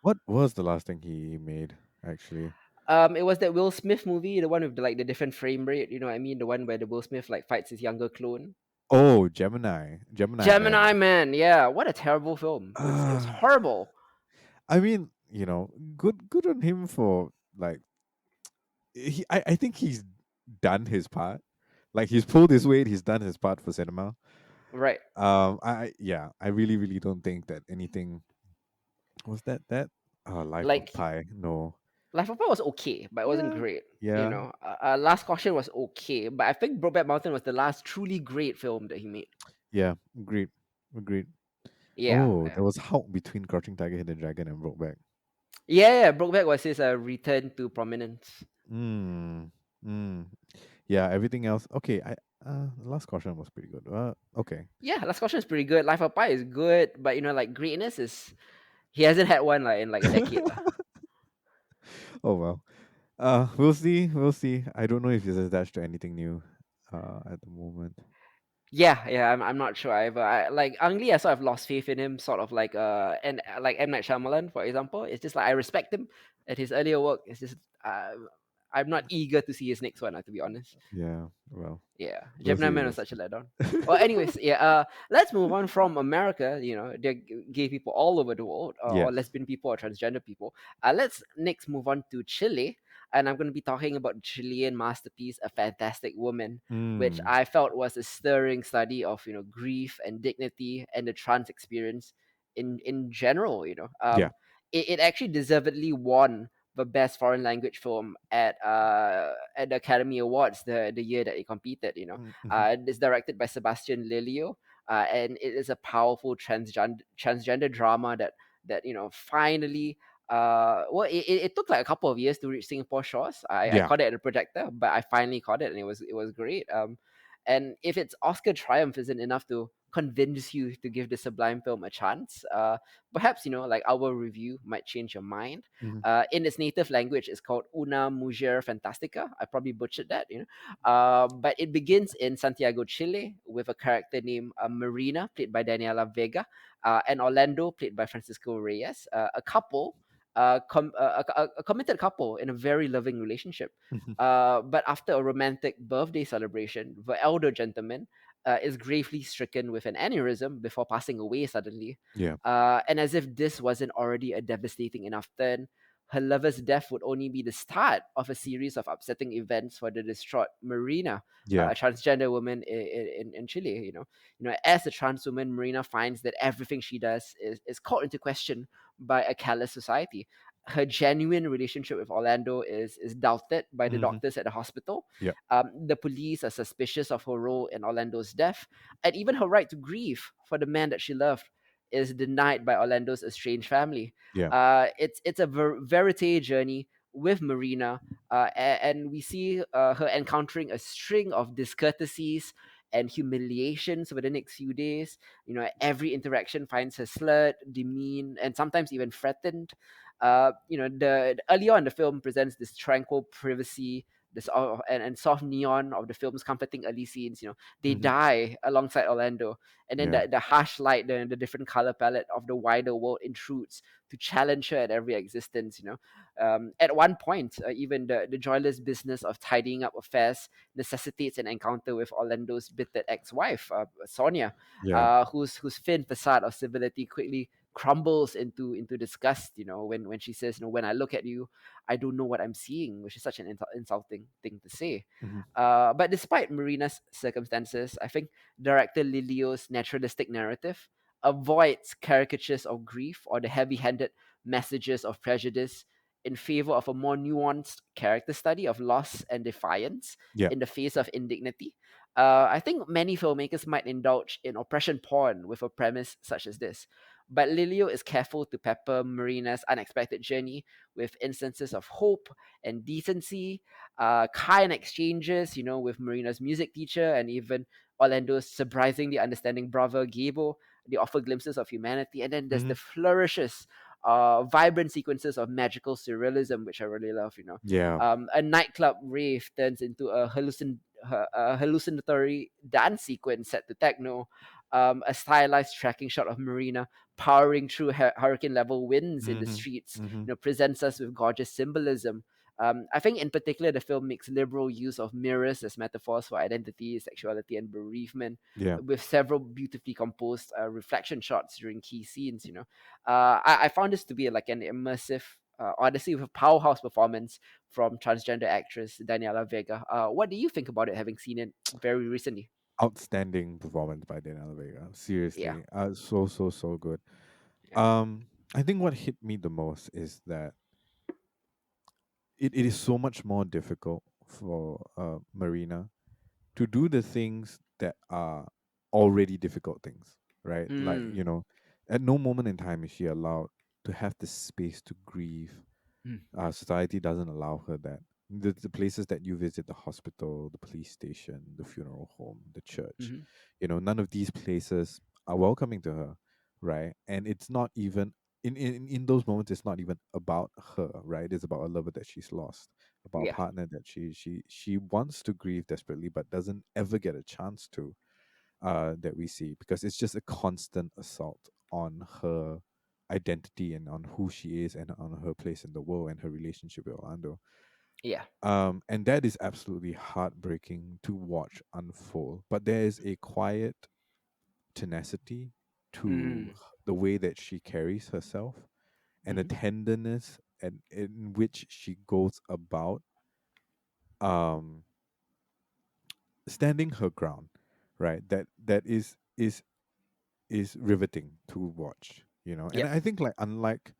what was the last thing he made actually? It was that Will Smith movie, the one with the different frame rate. You know what I mean? The one where the Will Smith like fights his younger clone. Oh, Gemini Gemini Man. Man, yeah, what a terrible film. It was Uh, horrible. I mean, good on him for like I think he's done his part. Like he's pulled his weight, he's done his part for cinema. Right. Yeah, I really don't think that anything was that. Oh, Life of Like Pi. No. Life of Pi was okay, but it wasn't Yeah. great. Yeah. Last Caution was okay, but I think Brokeback Mountain was the last truly great film that he made. Yeah. Agreed. Agreed. Yeah, Oh, yeah, there was Hulk between Crouching Tiger, Hidden Dragon, and Brokeback. yeah. Brokeback was his return to prominence. Mm. Mm. Yeah. Everything else. Okay. Last Caution was pretty good. Okay. Yeah, Last Caution is pretty good. Life of Pi is good, but like greatness is he hasn't had one like in like a decade lah. Oh well. We'll see. We'll see. I don't know if he's attached to anything new. At the moment. Yeah, yeah, I'm not sure either. Like Ang Lee, I sort of lost faith in him, sort of like and like M Night Shyamalan, for example. It's just like I respect him at his earlier work. It's just I'm not eager to see his next one, to be honest. Yeah. Well. Yeah, We'll Gemini see. Man We'll was such a see. letdown. Well, anyways, yeah. Let's move on from America. There are gay people all over the world, or Yes. lesbian people, or transgender people. Let's next move on to Chile, and I'm going to be talking about the Chilean masterpiece, A Fantastic Woman, which Mm. I felt was a stirring study of grief and dignity and the trans experience in general. Yeah. It actually deservedly won the best foreign language film at the Academy Awards the year that it competed. Mm-hmm. It's directed by Sebastian Lilio, and it is a powerful transgender drama that finally. Well, it took like a couple of years to reach Singapore shores. I Yeah. caught it at the projector, but I finally caught it, and it was great. And if its Oscar triumph isn't enough to convince you to give the sublime film a chance, perhaps like our review might change your mind. Hmm. In its native language, it's called Una Mujer Fantastica. I probably butchered that, but it begins in Santiago, Chile, with a character named Marina, played by Daniela Vega, and Orlando, played by Francisco Reyes, a couple. a committed couple in a very loving relationship. Mhm. But after a romantic birthday celebration, the elder gentleman is gravely stricken with an aneurysm before passing away suddenly. Yeah. And as if this wasn't already a devastating enough turn, her lover's death would only be the start of a series of upsetting events for the distraught Marina, Yeah. a transgender woman in Chile. As a trans woman, Marina finds that everything she does is called into question by a callous society. Her genuine relationship with Orlando is doubted by the Hmm. doctors at the hospital. Yeah. The police are suspicious of her role in Orlando's death, and even her right to grieve for the man that she loved is denied by Orlando's estranged family. Yeah. It's a verite journey with Marina, and we see her encountering a string of discourtesies and humiliations over the next few days. Every interaction finds her slurred, demeaned, and sometimes even threatened. The early on the film presents this tranquil privacy, and soft neon of the film's comforting early scenes. They Hmm. die alongside Orlando, and then Yeah. the harsh light, the different color palette of the wider world intrudes to challenge her at every existence. At one point, even the joyless business of tidying up affairs necessitates an encounter with Orlando's bitter ex-wife, Sonia, Yeah. whose thin facade of civility quickly crumbles into disgust. When she says, "When I look at you, I don't know what I'm seeing," which is such an insulting thing to say. Hmm. But despite Marina's circumstances, I think director Lilio's naturalistic narrative avoids caricatures of grief or the heavy-handed messages of prejudice in favor of a more nuanced character study of loss and defiance Yeah. in the face of indignity. I think many filmmakers might indulge in oppression porn with a premise such as this, but Lilio is careful to pepper Marina's unexpected journey with instances of hope and decency, kind exchanges, with Marina's music teacher and even Orlando's surprisingly understanding brother Gabo. They offer glimpses of humanity, and then there's Hmm. the flourishes, vibrant sequences of magical surrealism, which I really love. Yeah. A nightclub rave turns into a hallucinatory dance sequence set to techno. A stylized tracking shot of Marina powering through hurricane level winds in the Hmm. streets, Hmm. presents us with gorgeous symbolism. I think, in particular, the film makes liberal use of mirrors as metaphors for identity, sexuality, and bereavement, Yeah. with several beautifully composed reflection shots during key scenes. I found this to be like an immersive odyssey with a powerhouse performance from transgender actress Daniela Vega. What do you think about it, having seen it very recently? Outstanding performance by Daniela Vega. Yeah. Seriously, so good. Yeah. I think what hit me the most is that it is so much more difficult for Marina to do the things that are already difficult things, right? Like, Mm, at no moment in time is she allowed to have the space to grieve. mm, Society doesn't allow her that. The places that you visit, the hospital, the police station, the funeral home, the church, mhm. none of these places are welcoming to her, right? And it's not even in those moments, it's not even about her, right? It's about a lover that she's lost, about a Yeah. partner that she wants to grieve desperately but doesn't ever get a chance to, that we see, because it's just a constant assault on her identity and on who she is and on her place in the world and her relationship with Orlando. Yeah. And that is absolutely heartbreaking to watch unfold. But there is a quiet tenacity to Mm, the way that she carries herself, and a mhm. tenderness and in which she goes about um standing her ground, right? That is riveting to watch, and Yep. I think, like, unlike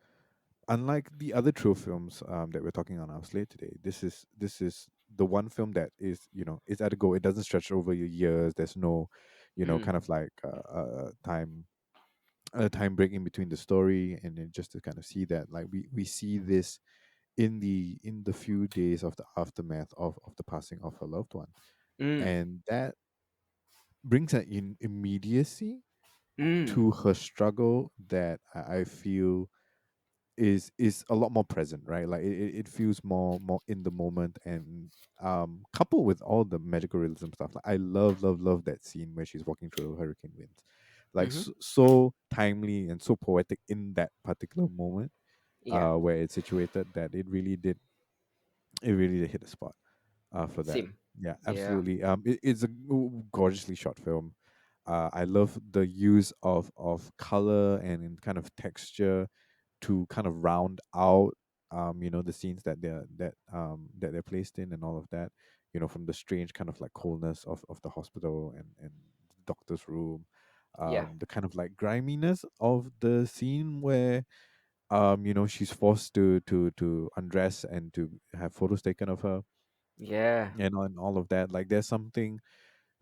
the other true films that we're talking on our slate today, this is the one film that is, it's at a go. It doesn't stretch over your years. There's no, Mm, kind of like a time break in between the story, and then just to kind of see that, like, we see this in the few days of the aftermath of the passing of her loved one, mm, and that brings an immediacy mm, to her struggle that I feel is a lot more present, right? Like, it feels more in the moment, and coupled with all the magical realism stuff. Like, I love that scene where she's walking through the hurricane winds, like, mhm. so timely and so poetic in that particular moment. Yeah. where it's situated, that it really did hit the spot for that. Same. Yeah, Yeah. absolutely. It's a gorgeously shot film. I love the use of color and in kind of texture to kind of round out the scenes that they're placed in and all of that, from the strange kind of like coldness of the hospital and the doctor's room, Yeah. the kind of like griminess of the scene where she's forced to undress and to have photos taken of her Yeah. and all of that. Like there's something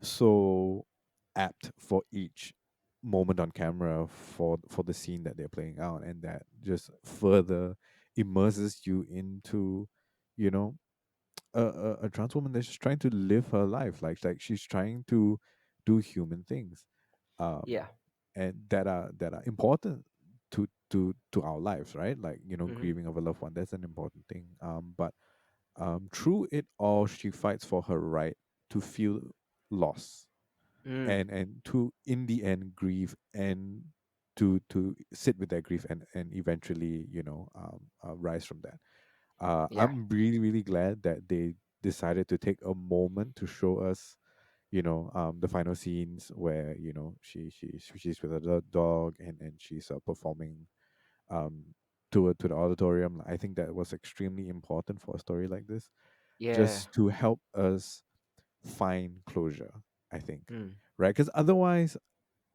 so apt for each moment on camera for the scene that they're playing out, and that just further immerses you into you know a trans woman that's just trying to live her life, like she's trying to do human things, um Yeah. and that are important to our lives, right? Like, Mm-hmm. grieving of a loved one, that's an important thing. But through it all, she fights for her right to feel loss, Mm. and to in the end grieve, and to sit with that grief, and eventually rise from that. Yeah. I'm really really glad that they decided to take a moment to show us the final scenes where she's with a dog, and she's performing um to the auditorium. I think that was extremely important for a story like this, Yeah. just to help us find closure, I think. Mm. Right? Because otherwise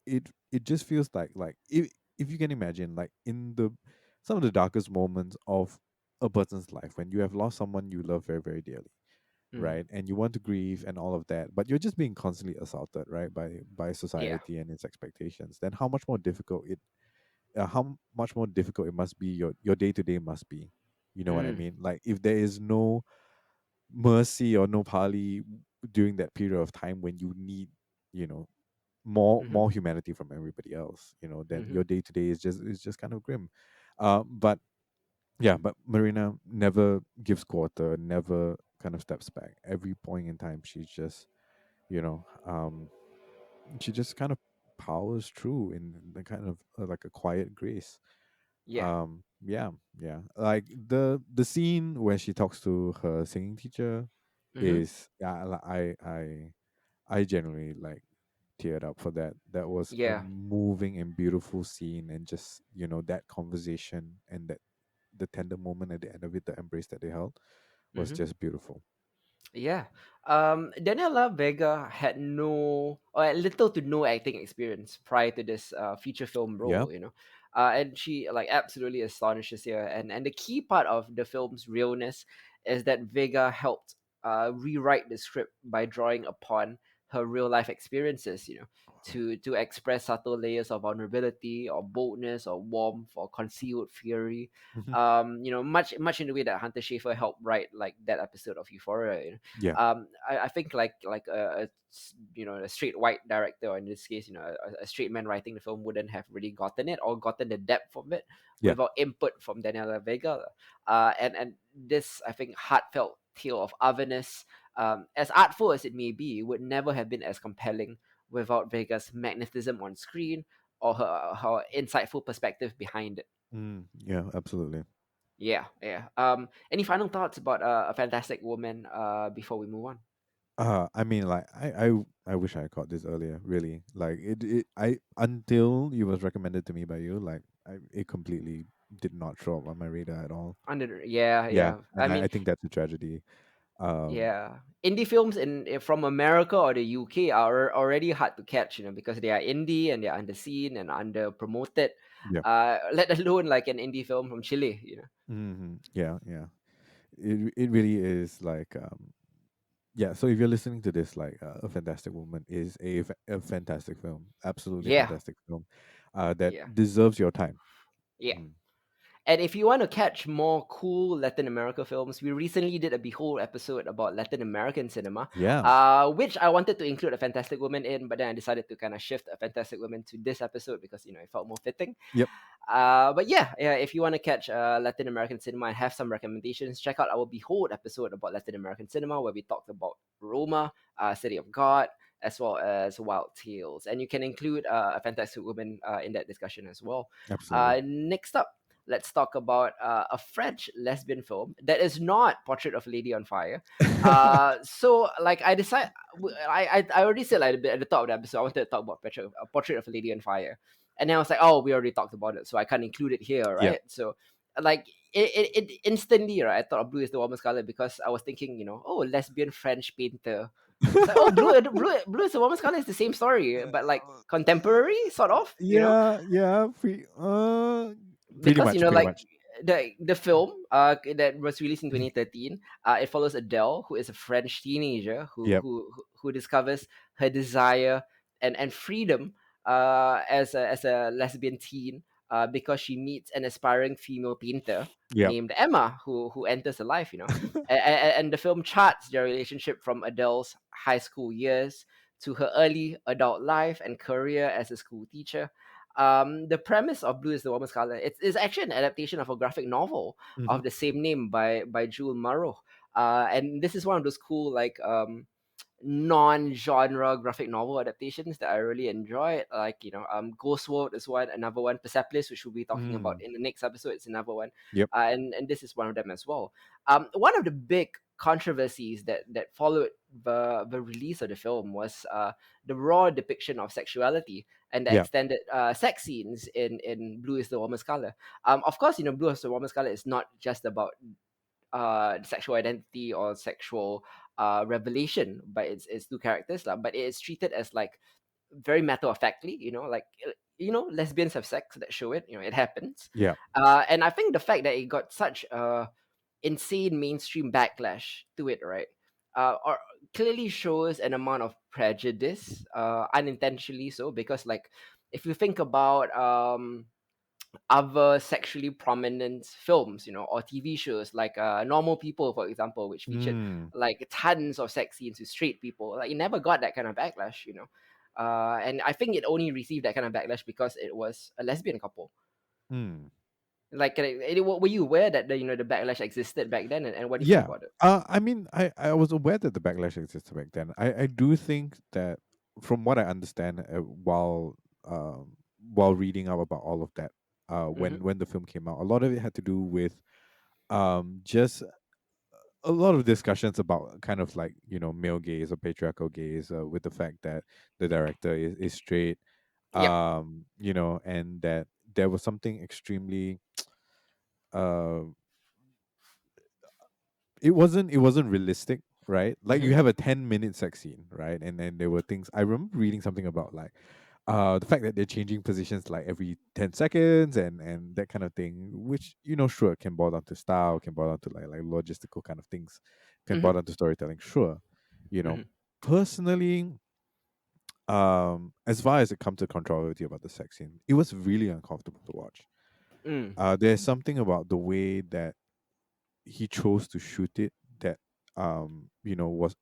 it just feels like, if you can imagine, like in the some of the darkest moments of a person's life, when you have lost someone you love very very dearly, Mm. right? And you want to grieve and all of that, but you're just being constantly assaulted, right, by Yeah. society and its expectations. Then how much more difficult it must be, your day to day must be. You know what I Mm. mean? Like, if there is no mercy or no pali during that period of time when you need, you know, Mm-hmm. more humanity from everybody else, then Mm-hmm. your day to day is just kind of grim. But yeah, but Marina never gives quarter, never kind of steps back. Every point in time, she's just, you know, she just kind of powers through in the kind of like a quiet grace. Yeah. Yeah, yeah. Like the scene where she talks to her singing teacher Mm-hmm. is, yeah, I genuinely like teared up for that. That was a Yeah. moving and beautiful scene, and just that conversation and that the tender moment at the end of it, the embrace that they held, was Mm-hmm. just beautiful. Yeah. Daniela Vega had no or little to no acting experience prior to this feature film Yeah. role, and she like absolutely astonishes here. And the key part of the film's realness is that Vega helped rewrite the script by drawing upon her real life experiences, to express subtle layers of vulnerability or boldness or warmth or concealed fury. Hmm. Much in the way that Hunter Schafer helped write like that episode of Euphoria. Yeah. I think like a straight white director, or in this case, a straight man writing the film wouldn't have really gotten it or gotten the depth of it Yeah. without input from Daniela Vega. And this, I think, heartfelt tale of otherness, as artful as it may be, would never have been as compelling without Vega's magnetism on screen or her insightful perspective behind it. Yeah, absolutely. Yeah, yeah. Any final thoughts about a Fantastic Woman before we move on? I mean, like, I wish I caught this earlier. Really, like I until it was recommended to me by you, like, it completely did not show up on my radar at all. Yeah, Yeah, yeah. I and I mean, think that's a tragedy. Um, yeah. Indie films from America or the UK are already hard to catch, because they are indie and they're underseen and under promoted. yeah. Let alone like an indie film from Chile, Yeah, yeah. It really is like, yeah. So if you're listening to this, like, a Fantastic Woman is a fantastic film, absolutely Yeah, fantastic film, that yeah, deserves your time. yeah. Mm. And if you want to catch more cool Latin America films, we recently did a Behold episode about Latin American cinema, Yeah. which I wanted to include a Fantastic Woman in, but then I decided to kind of shift a Fantastic Woman to this episode because it felt more fitting. Yep. But yeah, if you want to catch Latin American cinema and have some recommendations, check out our Behold episode about Latin American cinema, where we talked about Roma, City of God, as well as Wild Tales. And you can include a Fantastic Woman in that discussion as well. Absolutely. Next up, let's talk about a French lesbian film that is not Portrait of a Lady on Fire. So like I decide, I already said like a bit at the top of the episode I wanted to talk about Portrait of a Lady on Fire, and then I was like, oh, we already talked about it, so I can't include it here, Yeah. right? So like it instantly, right? I thought of Blue is the Warmest Color because I was thinking, oh, lesbian French painter. It's like, oh, blue is the Warmest Color is the same story, but like contemporary, sort of, Yeah, yeah, pretty because much, pretty like much. the film that was released in 2013, it follows Adele, who is a French teenager Yep. who discovers her desire and freedom as a lesbian teen, because she meets an aspiring female painter Yep. named Emma, who enters her life, and the film charts their relationship from Adele's high school years to her early adult life and career as a school teacher. The premise of Blue is the Warmest Color. It's actually an adaptation of a graphic novel Hmm. of the same name by Jules Marot. And this is one of those cool like non-genre graphic novel adaptations that I really enjoyed. Like Ghost World is another one. Persepolis, which we'll be talking about Mm. in the next episode, is another one. Yep. And this is one of them as well. One of the big controversies that followed the release of the film was the raw depiction of sexuality and the Yeah. extended sex scenes in Blue is the Warmest Color. Of course, Blue is the Warmest Color is not just about sexual identity or sexual revelation by its two characters lah, but it is treated as like very matter of factly, like lesbians have sex, that show it, it happens. Yeah. And I think the fact that it got such a insane mainstream backlash to it, right, or clearly shows an amount of prejudice, unintentionally so, because like if you think about other sexually prominent films, or TV shows like Normal People, for example, which featured Mm. like tons of sex scenes with straight people. Like it never got that kind of backlash, and I think it only received that kind of backlash because it was a lesbian couple. Mm. Like, were you aware that the backlash existed back then, and what do you think Yeah. about it? I mean, I was aware that the backlash existed back then. I do think that, from what I understand, while reading up about all of that, Mm-hmm. when the film came out, a lot of it had to do with just a lot of discussions about kind of like, male gaze or patriarchal gaze, with the fact that the director is straight, Yep. and that there was something extremely uh it wasn't realistic, right? Like, you Mm-hmm. have a 10-minute sex scene, right? And then there were things, I remember reading something about, like, the fact that they're changing positions like every 10 seconds, and that kind of thing, which, sure, can boil down to style, can boil down to like logistical kind of things, can Mm-hmm. boil down to storytelling, sure. you know Mm-hmm. Personally, as far as it comes to controversy about the sex scene, it was really uncomfortable to watch. Mm. There's something about the way that he chose to shoot it that, was,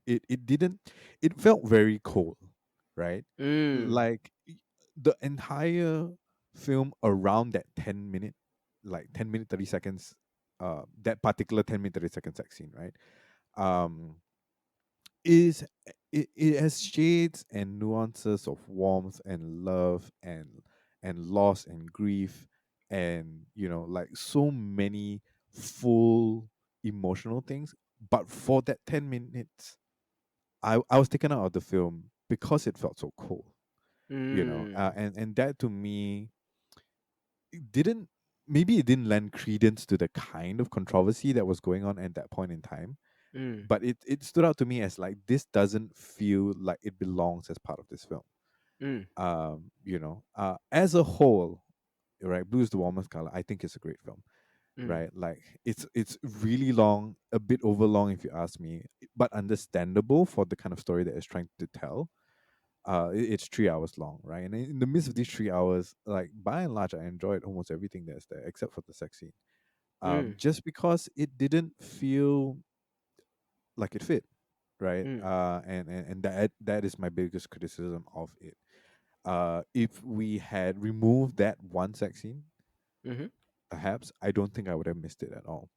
it didn't it felt very cold, right? Mm. Like, the entire film around that 10 minute, like 10 minute 30 seconds, that particular 10 minute 30 second sex scene, right? um is it has shades and nuances of warmth and love and loss and grief, and, like, so many full emotional things. But for that 10 minutes, I was taken out of the film because it felt so cold, Mm. and that, to me, it didn't maybe it didn't lend credence to the kind of controversy that was going on at that point in time. Mm. But it stood out to me as, like, this doesn't feel like it belongs as part of this film. Mm. As a whole, right, Blue is the Warmest Color, I think it's a great film, Mm. right? Like, it's really long, a bit over long if you ask me, but understandable for the kind of story that it's trying to tell. It's 3 hours long, right? And in the midst of these 3 hours, like, by and large, I enjoyed almost everything that's there except for the sex scene. Mm. Just because it didn't feel like it fit, right? Mm. And that is my biggest criticism of it. If we had removed that one sex scene, Mhm. perhaps I don't think I would have missed it at all.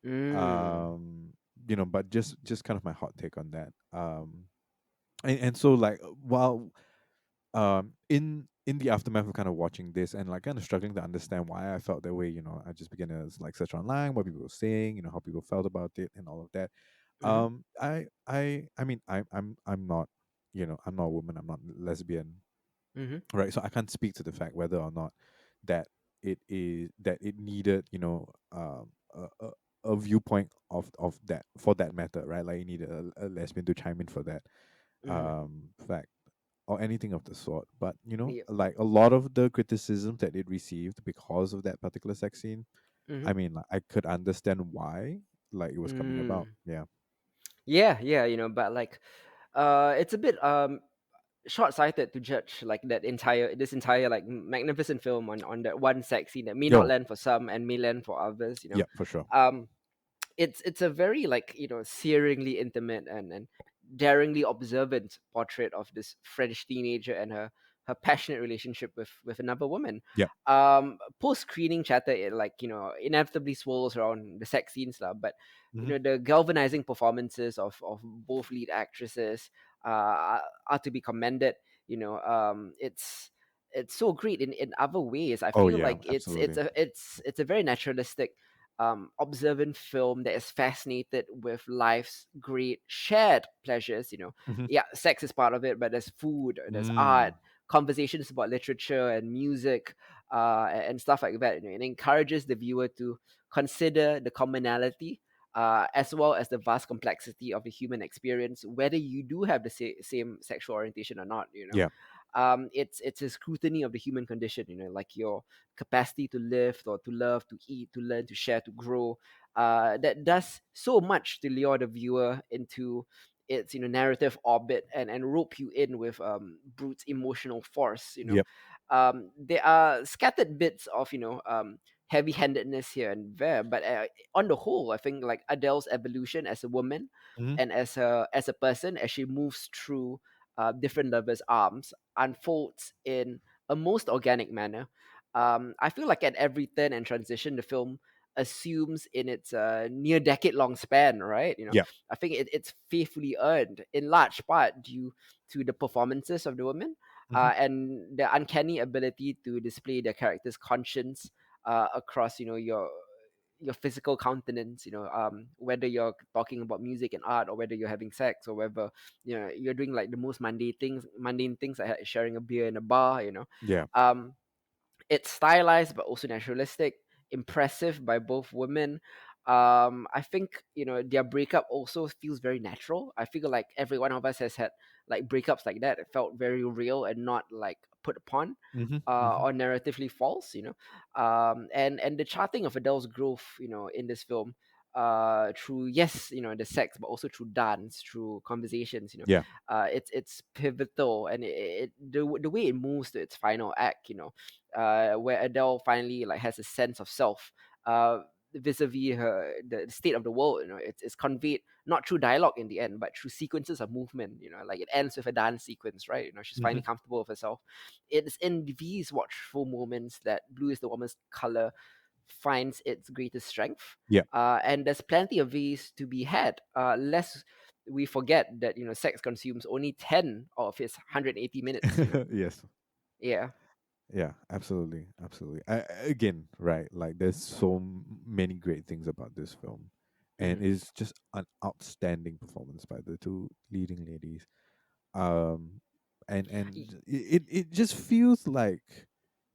Mm. Um, but just kind of my hot take on that. And so, like, while in in the aftermath of kind of watching this and like kind of struggling to understand why I felt that way, I just began to like search online what people were saying, how people felt about it and all of that. Mm-hmm. I mean, I'm not, I'm not a woman, I'm not lesbian, Mm-hmm. right? So I can't speak to the fact whether or not that it needed, a viewpoint of that for that matter, right? Like you needed a lesbian to chime in for that Mm-hmm. fact or anything of the sort. But Yeah. like a lot of the criticism that it received because of that particular sex scene, Mm-hmm. I mean, like, I could understand why like it was coming about. Mm. Yeah. Yeah, yeah, but like it's a bit short-sighted to judge like this entire like magnificent film on that one sex scene that may not Yo. land for some and may land for others. Yeah, for sure. um it's a very like searingly intimate and daringly observant portrait of this French teenager and her passionate relationship with another woman. Yeah. Post screening chatter, it like inevitably swirls around the sex scenes lah, but Hmm. the galvanizing performances of both lead actresses are to be commended. It's so great in other ways. I Oh feel yeah, like absolutely. it's a very naturalistic, observant film that is fascinated with life's great shared pleasures. Hmm. Yeah, sex is part of it, but there's food, there's art, Mm. conversations about literature and music, and stuff like that. It encourages the viewer to consider the commonality, as well as the vast complexity of the human experience, whether you do have the same sexual orientation or not. Yeah. It's a scrutiny of the human condition. Like your capacity to live or to love, to eat, to learn, to share, to grow. That does so much to lure the viewer into its narrative orbit and rope you in with Brute's emotional force. Yep. There are scattered bits of heavy-handedness here and there, but on the whole, I think like Adele's evolution as a woman Hmm. and as a person, as she moves through different lovers' arms, unfolds in a most organic manner. I feel like at every turn and transition, the film assumes in its near decade long span, right? Yeah. I think it's faithfully earned in large part due to the performances of the women, Hmm. and the uncanny ability to display their character's conscience across your physical countenance. Whether you're talking about music and art, or whether you're having sex, or whether you're doing like the most mundane things like sharing a beer in a bar. Yeah. um it's stylized but also naturalistic, impressive by both women. I think their breakup also feels very natural. I feel like every one of us has had like breakups like that. It felt very real and not like put upon, Hmm. Hmm. or narratively false. And the charting of Adele's growth in this film, through, yes, the sex, but also through dance, through conversations. Yeah. It's pivotal, and the way it moves to its final act, where Adele finally like has a sense of self, vis-a-vis the state of the world. It's conveyed not through dialogue in the end, but through sequences of movement. Like it ends with a dance sequence, right? She's finally Hmm. comfortable with herself. It's in these watchful moments that Blue is the Woman's Color finds its greatest strength. Yeah. And there's plenty of these to be had, lest we forget that sex consumes only 10 of his 180 minutes. Yes. Yeah. Yeah, absolutely, absolutely. Again, right? Like, there's so many great things about this film, and Hmm. it's just an outstanding performance by the two leading ladies. Um, and it just feels like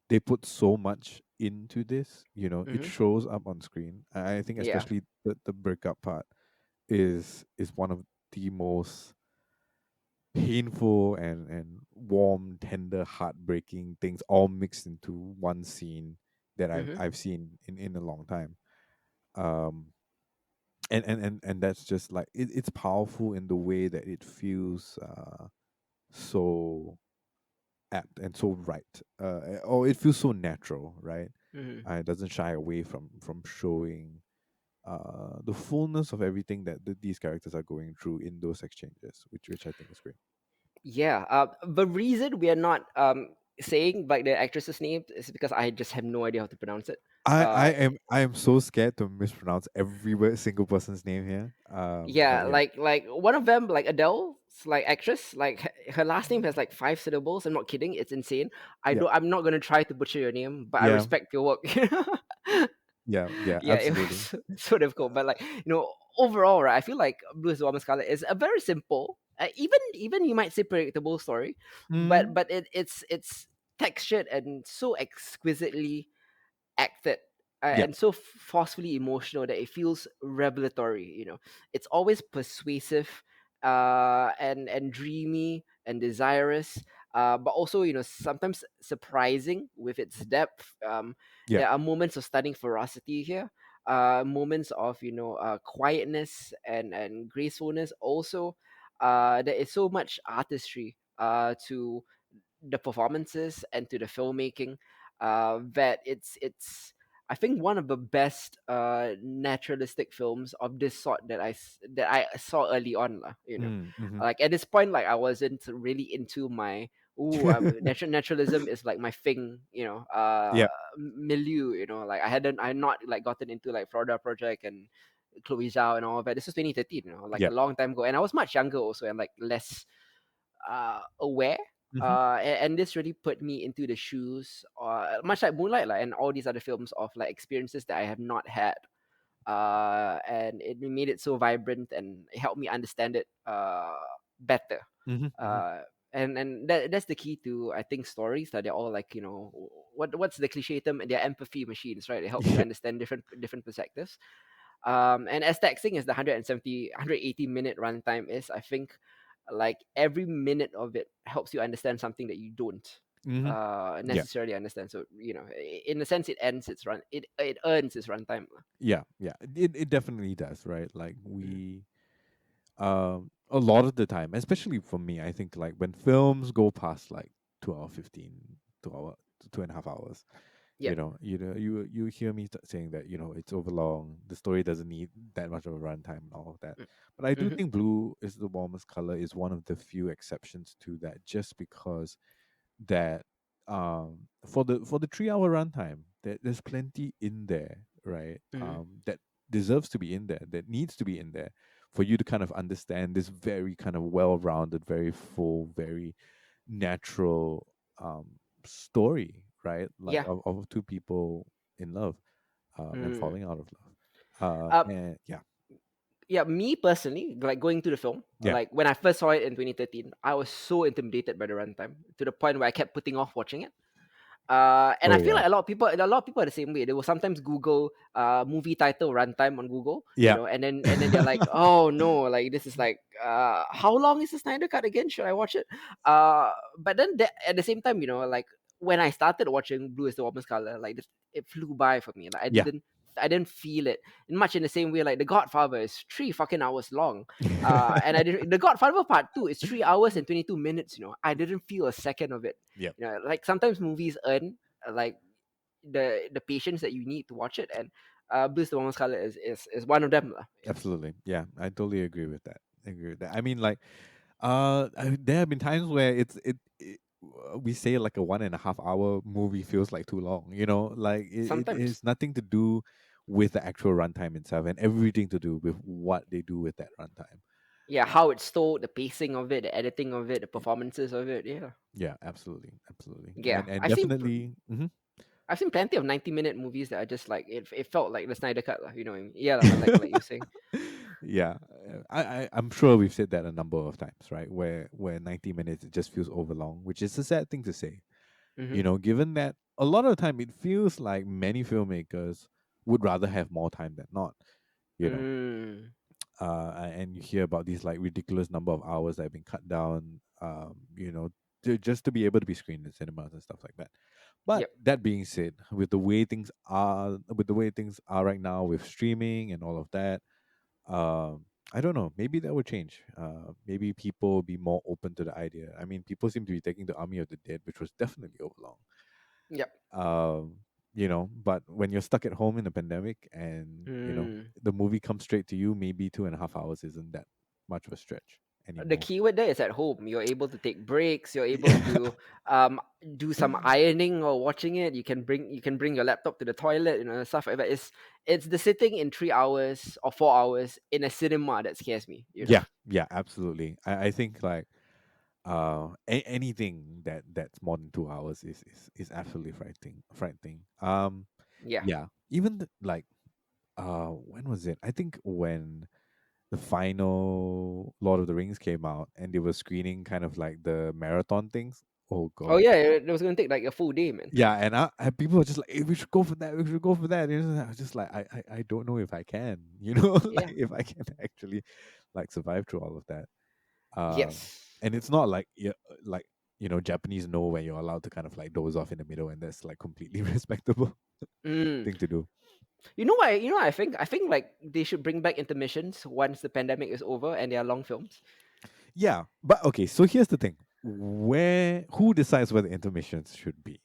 they put so much into this. It Hmm. shows up on screen. I think Yeah. especially the breakup part is one of the most painful and warm, tender, heartbreaking things all mixed into one scene that I've Hmm. I've seen in a long time. Um, and that's just like it's powerful in the way that it feels so apt and so right. Or it feels so natural, right? Hmm. It doesn't shy away from showing the fullness of everything that these characters are going through in those exchanges, which I think is great. Yeah. The reason we are not saying like the actress's name is because I just have no idea how to pronounce it. I I Uh, am I am so scared to mispronounce every single person's name here. But yeah, yeah, like one of them, like Adele's like actress. Like her last name has like 5 syllables. I'm not kidding. It's insane. Yeah. I'm not gonna try to butcher your name, but I Yeah. respect your work. Yeah. Yeah. Yeah, it was Absolutely. so difficult. But like, overall, right, I feel like Blue is the Warmest Color is a very simple, even you might say predictable story, but Mm. it's textured and so exquisitely acted, Yeah. and so forcefully emotional that it feels revelatory. It's always persuasive, and dreamy and desirous, but also sometimes surprising with its depth. Yeah. There are moments of stunning ferocity here, moments of quietness and gracefulness also. There is so much artistry to the performances and to the filmmaking, that it's I think one of the best naturalistic films of this sort that I saw early on lah. Mm. Mm-hmm. Like at this point, like I wasn't really into my naturalism is like my thing, Yeah. milieu. Like I had not like gotten into like Florida Project and Chloe Zhao and all of that. This was 2013, like Yeah. a long time ago, and I was much younger also and like less aware. Mm-hmm. And this really put me into the shoes, much like Moonlight, like, and all these other films, of like experiences that I have not had. And it made it so vibrant and it helped me understand it better. Mm-hmm. Mm-hmm. And that's the key to, I think, stories that they're all like, what's the cliche term? They're empathy machines, right? It helps you Yeah. understand different perspectives. And as taxing as the 180-minute runtime is, I think like every minute of it helps you understand something that you don't Mm-hmm. Yeah. necessarily understand. So in a sense, it earns its runtime. Yeah. Yeah. It definitely does, right? Like a lot of the time, especially for me, I think like when films go past like 2 hour 15, 2 hour, 2.5 hours, Yep. you hear me saying that it's overlong, the story doesn't need that much of a runtime and all of that. But I do Mm-hmm. think Blue is the Warmest Color is one of the few exceptions to that, just because that for the 3 hour runtime, there's plenty in there, right? Mm-hmm. That deserves to be in there, that needs to be in there for you to kind of understand this very kind of well-rounded, very full, very natural story, right? Like Yeah. of two people in love, and Mm. falling out of love. Uh, And yeah. yeah, me personally, like going to the film, Yeah. like when I first saw it in 2013, I was so intimidated by the runtime to the point where I kept putting off watching it. And I Oh feel yeah. like a lot of people are the same way. They will sometimes Google movie title runtime on Google, Yeah. and then they're like, oh no, like this is like, how long is the Snyder Cut again? Should I watch it? But then at the same time, like when I started watching Blue is the Warmest Color, like it flew by for me. Like Yeah. I didn't feel it in much in the same way like The Godfather is 3 fucking hours long. And I didn't. The Godfather Part Two is 3 hours and 22 minutes. I didn't feel a second of it. Yep. Like sometimes movies earn like the patience that you need to watch it, and Blues the Woman's Color is one of them lah. Absolutely. Yeah, I totally agree with that. I agree with that. I mean, like, there have been times where we say like a 1.5 hour movie feels like too long. Like it Sometimes, is nothing to do with the actual runtime itself, and everything to do with what they do with that runtime. yeah, Uh, how it's told, the pacing of it, the editing of it, the y- performances of it, yeah. yeah, absolutely, absolutely, Yeah, and definitely. I've seen plenty of 90-minute movies that are just like it felt like the Snyder Cut lah, you know what I mean? Yeah lah, like you're saying. Yeah, I'm sure we've said that a number of times, right? Where 90 minutes it just feels overlong, which is a sad thing to say. Mm-hmm. Given that a lot of the time it feels like many filmmakers would rather have more time than not. You know, Mm, and you hear about these like ridiculous number of hours that have been cut down. Just to be able to be screened in cinemas and stuff like that. But yep, that being said, with the way things are right now with streaming and all of that, I don't know. Maybe that will change. Maybe people will be more open to the idea. I mean, people seem to be taking the Army of the Dead, which was definitely overlong. yep. But when you're stuck at home in a pandemic and Mm. the movie comes straight to you, maybe 2.5 hours isn't that much of a stretch. The anymore. keyword there is at home. You're able to take breaks. You're able to um, do some ironing or watching it. You can bring your laptop to the toilet, stuff like that. It's the sitting in 3 hours or 4 hours in a cinema that scares me. Yeah, yeah, absolutely. I think like anything that's more than 2 hours is absolutely frightening. Yeah. Yeah, even like when was it? I think when the final Lord of the Rings came out and they were screening kind of like the marathon things. Oh Oh god. yeah, it was gonna take like a full day, man. Yeah, and people were just like, hey, we should go for that. We should go for that. I was just like, I don't know if I can, like Yeah. if I can actually like survive through all of that. Yes. And it's not like like Japanese know when you're allowed to kind of like doze off in the middle, and that's like completely respectable Mm. thing to do. You know what? I think like they should bring back intermissions once the pandemic is over and they are long films. Yeah, but okay. So here's the thing: who decides where the intermissions should be?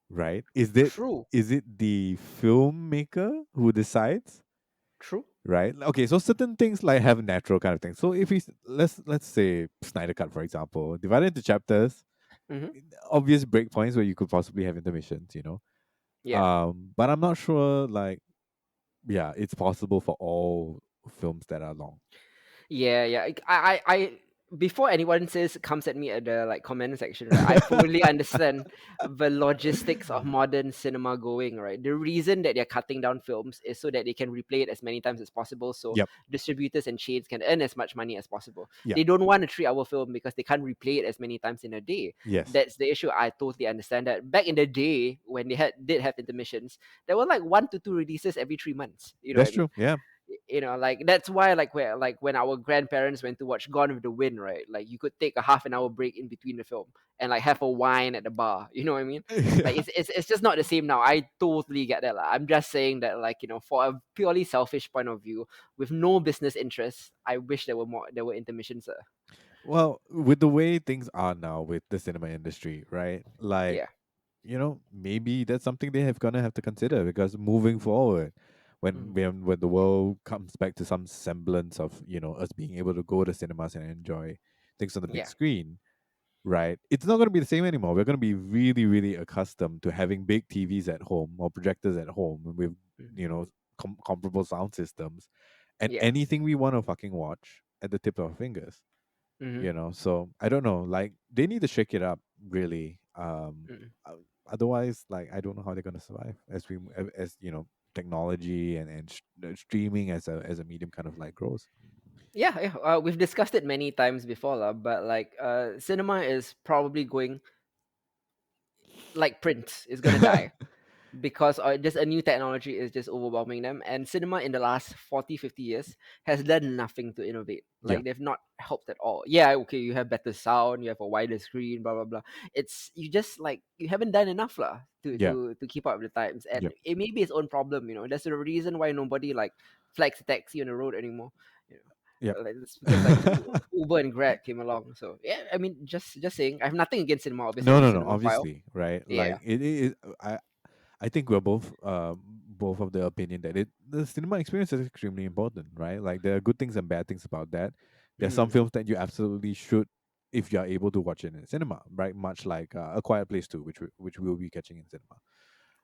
Right? True. Is it the filmmaker who decides? True. Right? Okay, so certain things like have natural kind of things. So if let's say Snyder Cut, for example, divided into chapters, Mm-hmm. obvious breakpoints where you could possibly have intermissions. Yeah. But I'm not sure like yeah, it's possible for all films that are long. Yeah, yeah. Before anyone says comes at me at the like comment section, right? I fully understand the logistics of modern cinema going, right? The reason that they're cutting down films is so that they can replay it as many times as possible, so Yep. distributors and chains can earn as much money as possible. Yeah. They don't want a 3 hour film because they can't replay it as many times in a day. Yes. That's the issue. I totally understand that. Back in the day when they did have intermissions, there were like 1 to 2 releases every 3 months. You know what That's I mean? true. Yeah. Like that's why like when our grandparents went to watch Gone with the Wind, right? Like you could take a half an hour break in between the film and like have a wine at the bar. You know what I mean? Like Yeah. it's just not the same now. I totally get that. I'm just saying that like for a purely selfish point of view, with no business interests, I wish there were intermissions. Well, with the way things are now with the cinema industry, right? Like, Yeah. maybe that's something they have gonna have to consider because moving forward, when Mhm. when the world comes back to some semblance of us being able to go to cinemas and enjoy things on the big Yeah. screen, right? It's not going to be the same anymore. We're going to be really, really accustomed to having big TVs at home or projectors at home with, Mhm. you know, comparable sound systems and Yeah. anything we want to fucking watch at the tip of our fingers, Hmm. So I don't know. Like, they need to shake it up, really. Uh, Otherwise, like, I don't know how they're going to survive as technology and streaming as a medium kind of like grows. Yeah, yeah. We've discussed it many times before, lah, but like cinema is probably going like print is gonna die because just a new technology is just overwhelming them, and cinema in the last 40, 50 years has done nothing to innovate. Yeah, Like they've not helped at all. Yeah, okay, you have better sound, you have a wider screen, blah blah blah. It's you just like you haven't done enough lah to yeah, to keep up with the times, and yeah, it may be its own problem. That's the reason why nobody like flags a taxi on the road anymore. you know yeah. like it's because like Uber and Grab came along. So yeah, I mean, just saying, I have nothing against cinema. Obviously, No, I'm a no, no. cinemaphile. Obviously, right? Yeah. Like it is. I think we're both of the opinion that the cinema experience is extremely important, right? Like there are good things and bad things about that. There are some Mm. films that you absolutely should, if you are able to watch it in cinema, right? Much like A Quiet Place Two, which we'll be catching in cinema.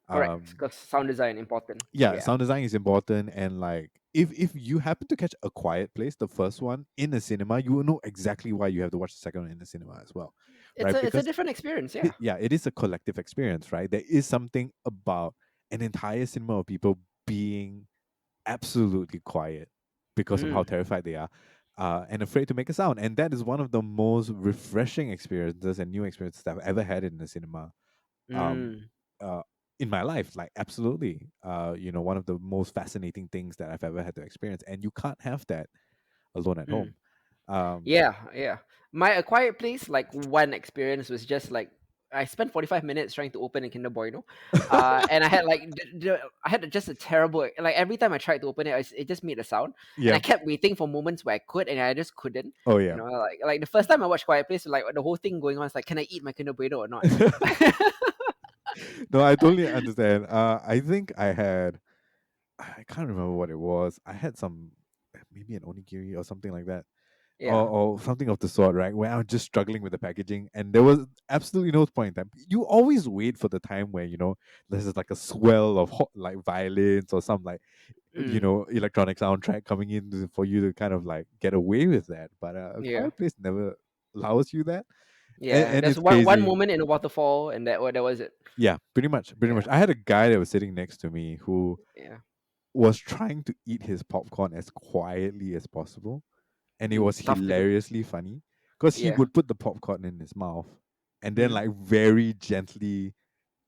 Correct, Um, because sound design important. yeah, Yeah. sound design is important, and like if you happen to catch A Quiet Place, the first one in a cinema, you will know exactly why you have to watch the second one in the cinema as well, It's right? a Because different experience, yeah. yeah, it is a collective experience, right? There is something about an entire cinema of people being absolutely quiet because of how Mm. terrified they are, and afraid to make a sound. And that is one of the most refreshing experiences and new experiences that I've ever had in the cinema. Um, Mm. uh, in my life, like absolutely, one of the most fascinating things that I've ever had to experience, and you can't have that alone at Mm. home. Um, Yeah, yeah. My A Quiet Place, like one experience was just like I spent 45 minutes trying to open a Kinder Bueno, and I had like I had just a terrible like every time I tried to open it, it just made a sound, and I yeah. kept waiting for moments where I could, and I just couldn't. Oh yeah. Like the first time I watched Quiet Place, like the whole thing going on is like, can I eat my Kinder Bueno or not? No, I totally understand. I think I can't remember what it was. I had some maybe an onigiri or something like that. Yeah. or something of the sort, right? Where I'm just struggling with the packaging, and there was absolutely no point in time. You always wait for the time where there's like a swell of hot, like violins or some like Mm. electronic soundtrack coming in for you to kind of like get away with that. But A Yeah. Quiet Place never allows you that, Yeah. and There's it's one crazy. moment in a waterfall, and that was it. Yeah, pretty much, pretty much. Yeah. I had a guy that was sitting next to me who Yeah. was trying to eat his popcorn as quietly as possible, and it was Tough to do. hilariously funny because he Yeah. would put the popcorn in his mouth and then Mm. like very gently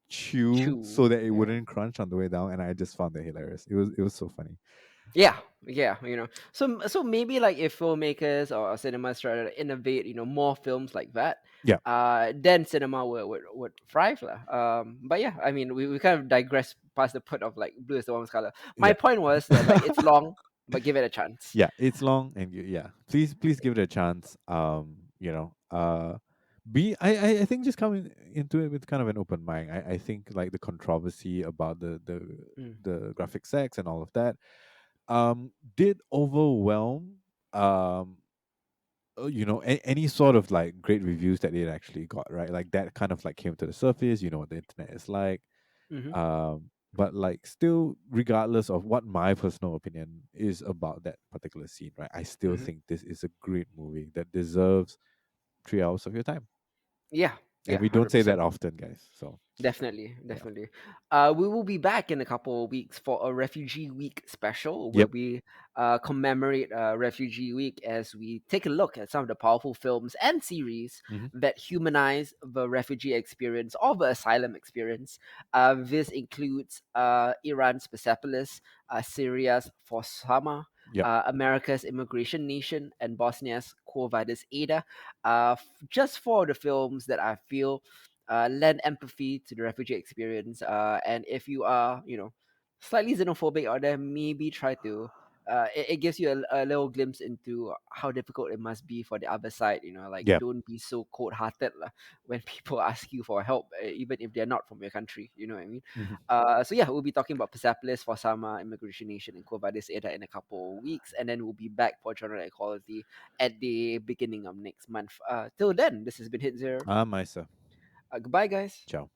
chew so True. that it Yeah. wouldn't crunch on the way down, and I just found that hilarious. It was so funny. Yeah, yeah, so maybe like if filmmakers or cinemas try to innovate, more films like that, Yeah, then cinema would thrive lah. But yeah, I mean, we kind of digress past the point of like blue is the warmest color. My yeah. point was that like it's long, but give it a chance. Yeah, it's long, and yeah, please give it a chance. Be I think just coming into it with kind of an open mind. I think like the controversy about Mm, the graphic sex and all of that did overwhelm um any sort of like great reviews that it actually got, right? Like that kind of like came to the surface. You know what the internet is like. mm-hmm, But like still, regardless of what my personal opinion is about that particular scene, right, I still mm-hmm. think this is a great movie that deserves 3 hours of your time, Yeah, and yeah, we don't hundred say that percent. often, guys. So Definitely, yeah. definitely. We will be back in a couple of weeks for a Refugee Week special where Yep. we commemorate Refugee Week as we take a look at some of the powerful films and series Hmm. that humanize the refugee experience or the asylum experience. This includes Iran's Persepolis, Syria's Fosama, Yep. America's Immigration Nation, and Bosnia's Quo Vadis Ada. Just for the films that I feel lend empathy to the refugee experience. And if you are, slightly xenophobic or there, maybe try to. It gives you a little glimpse into how difficult it must be for the other side. Like Yep. don't be so cold-hearted lah, when people ask you for help, even if they're not from your country. You know what I mean? Hmm. So yeah, we'll be talking about Persepolis, Forsama, Immigration Nation, and Quo Vadis Ada in a couple of weeks, and then we'll be back for general equality at the beginning of next month. Till then, this has been Hit Zero. Mysa. Goodbye, guys. Ciao.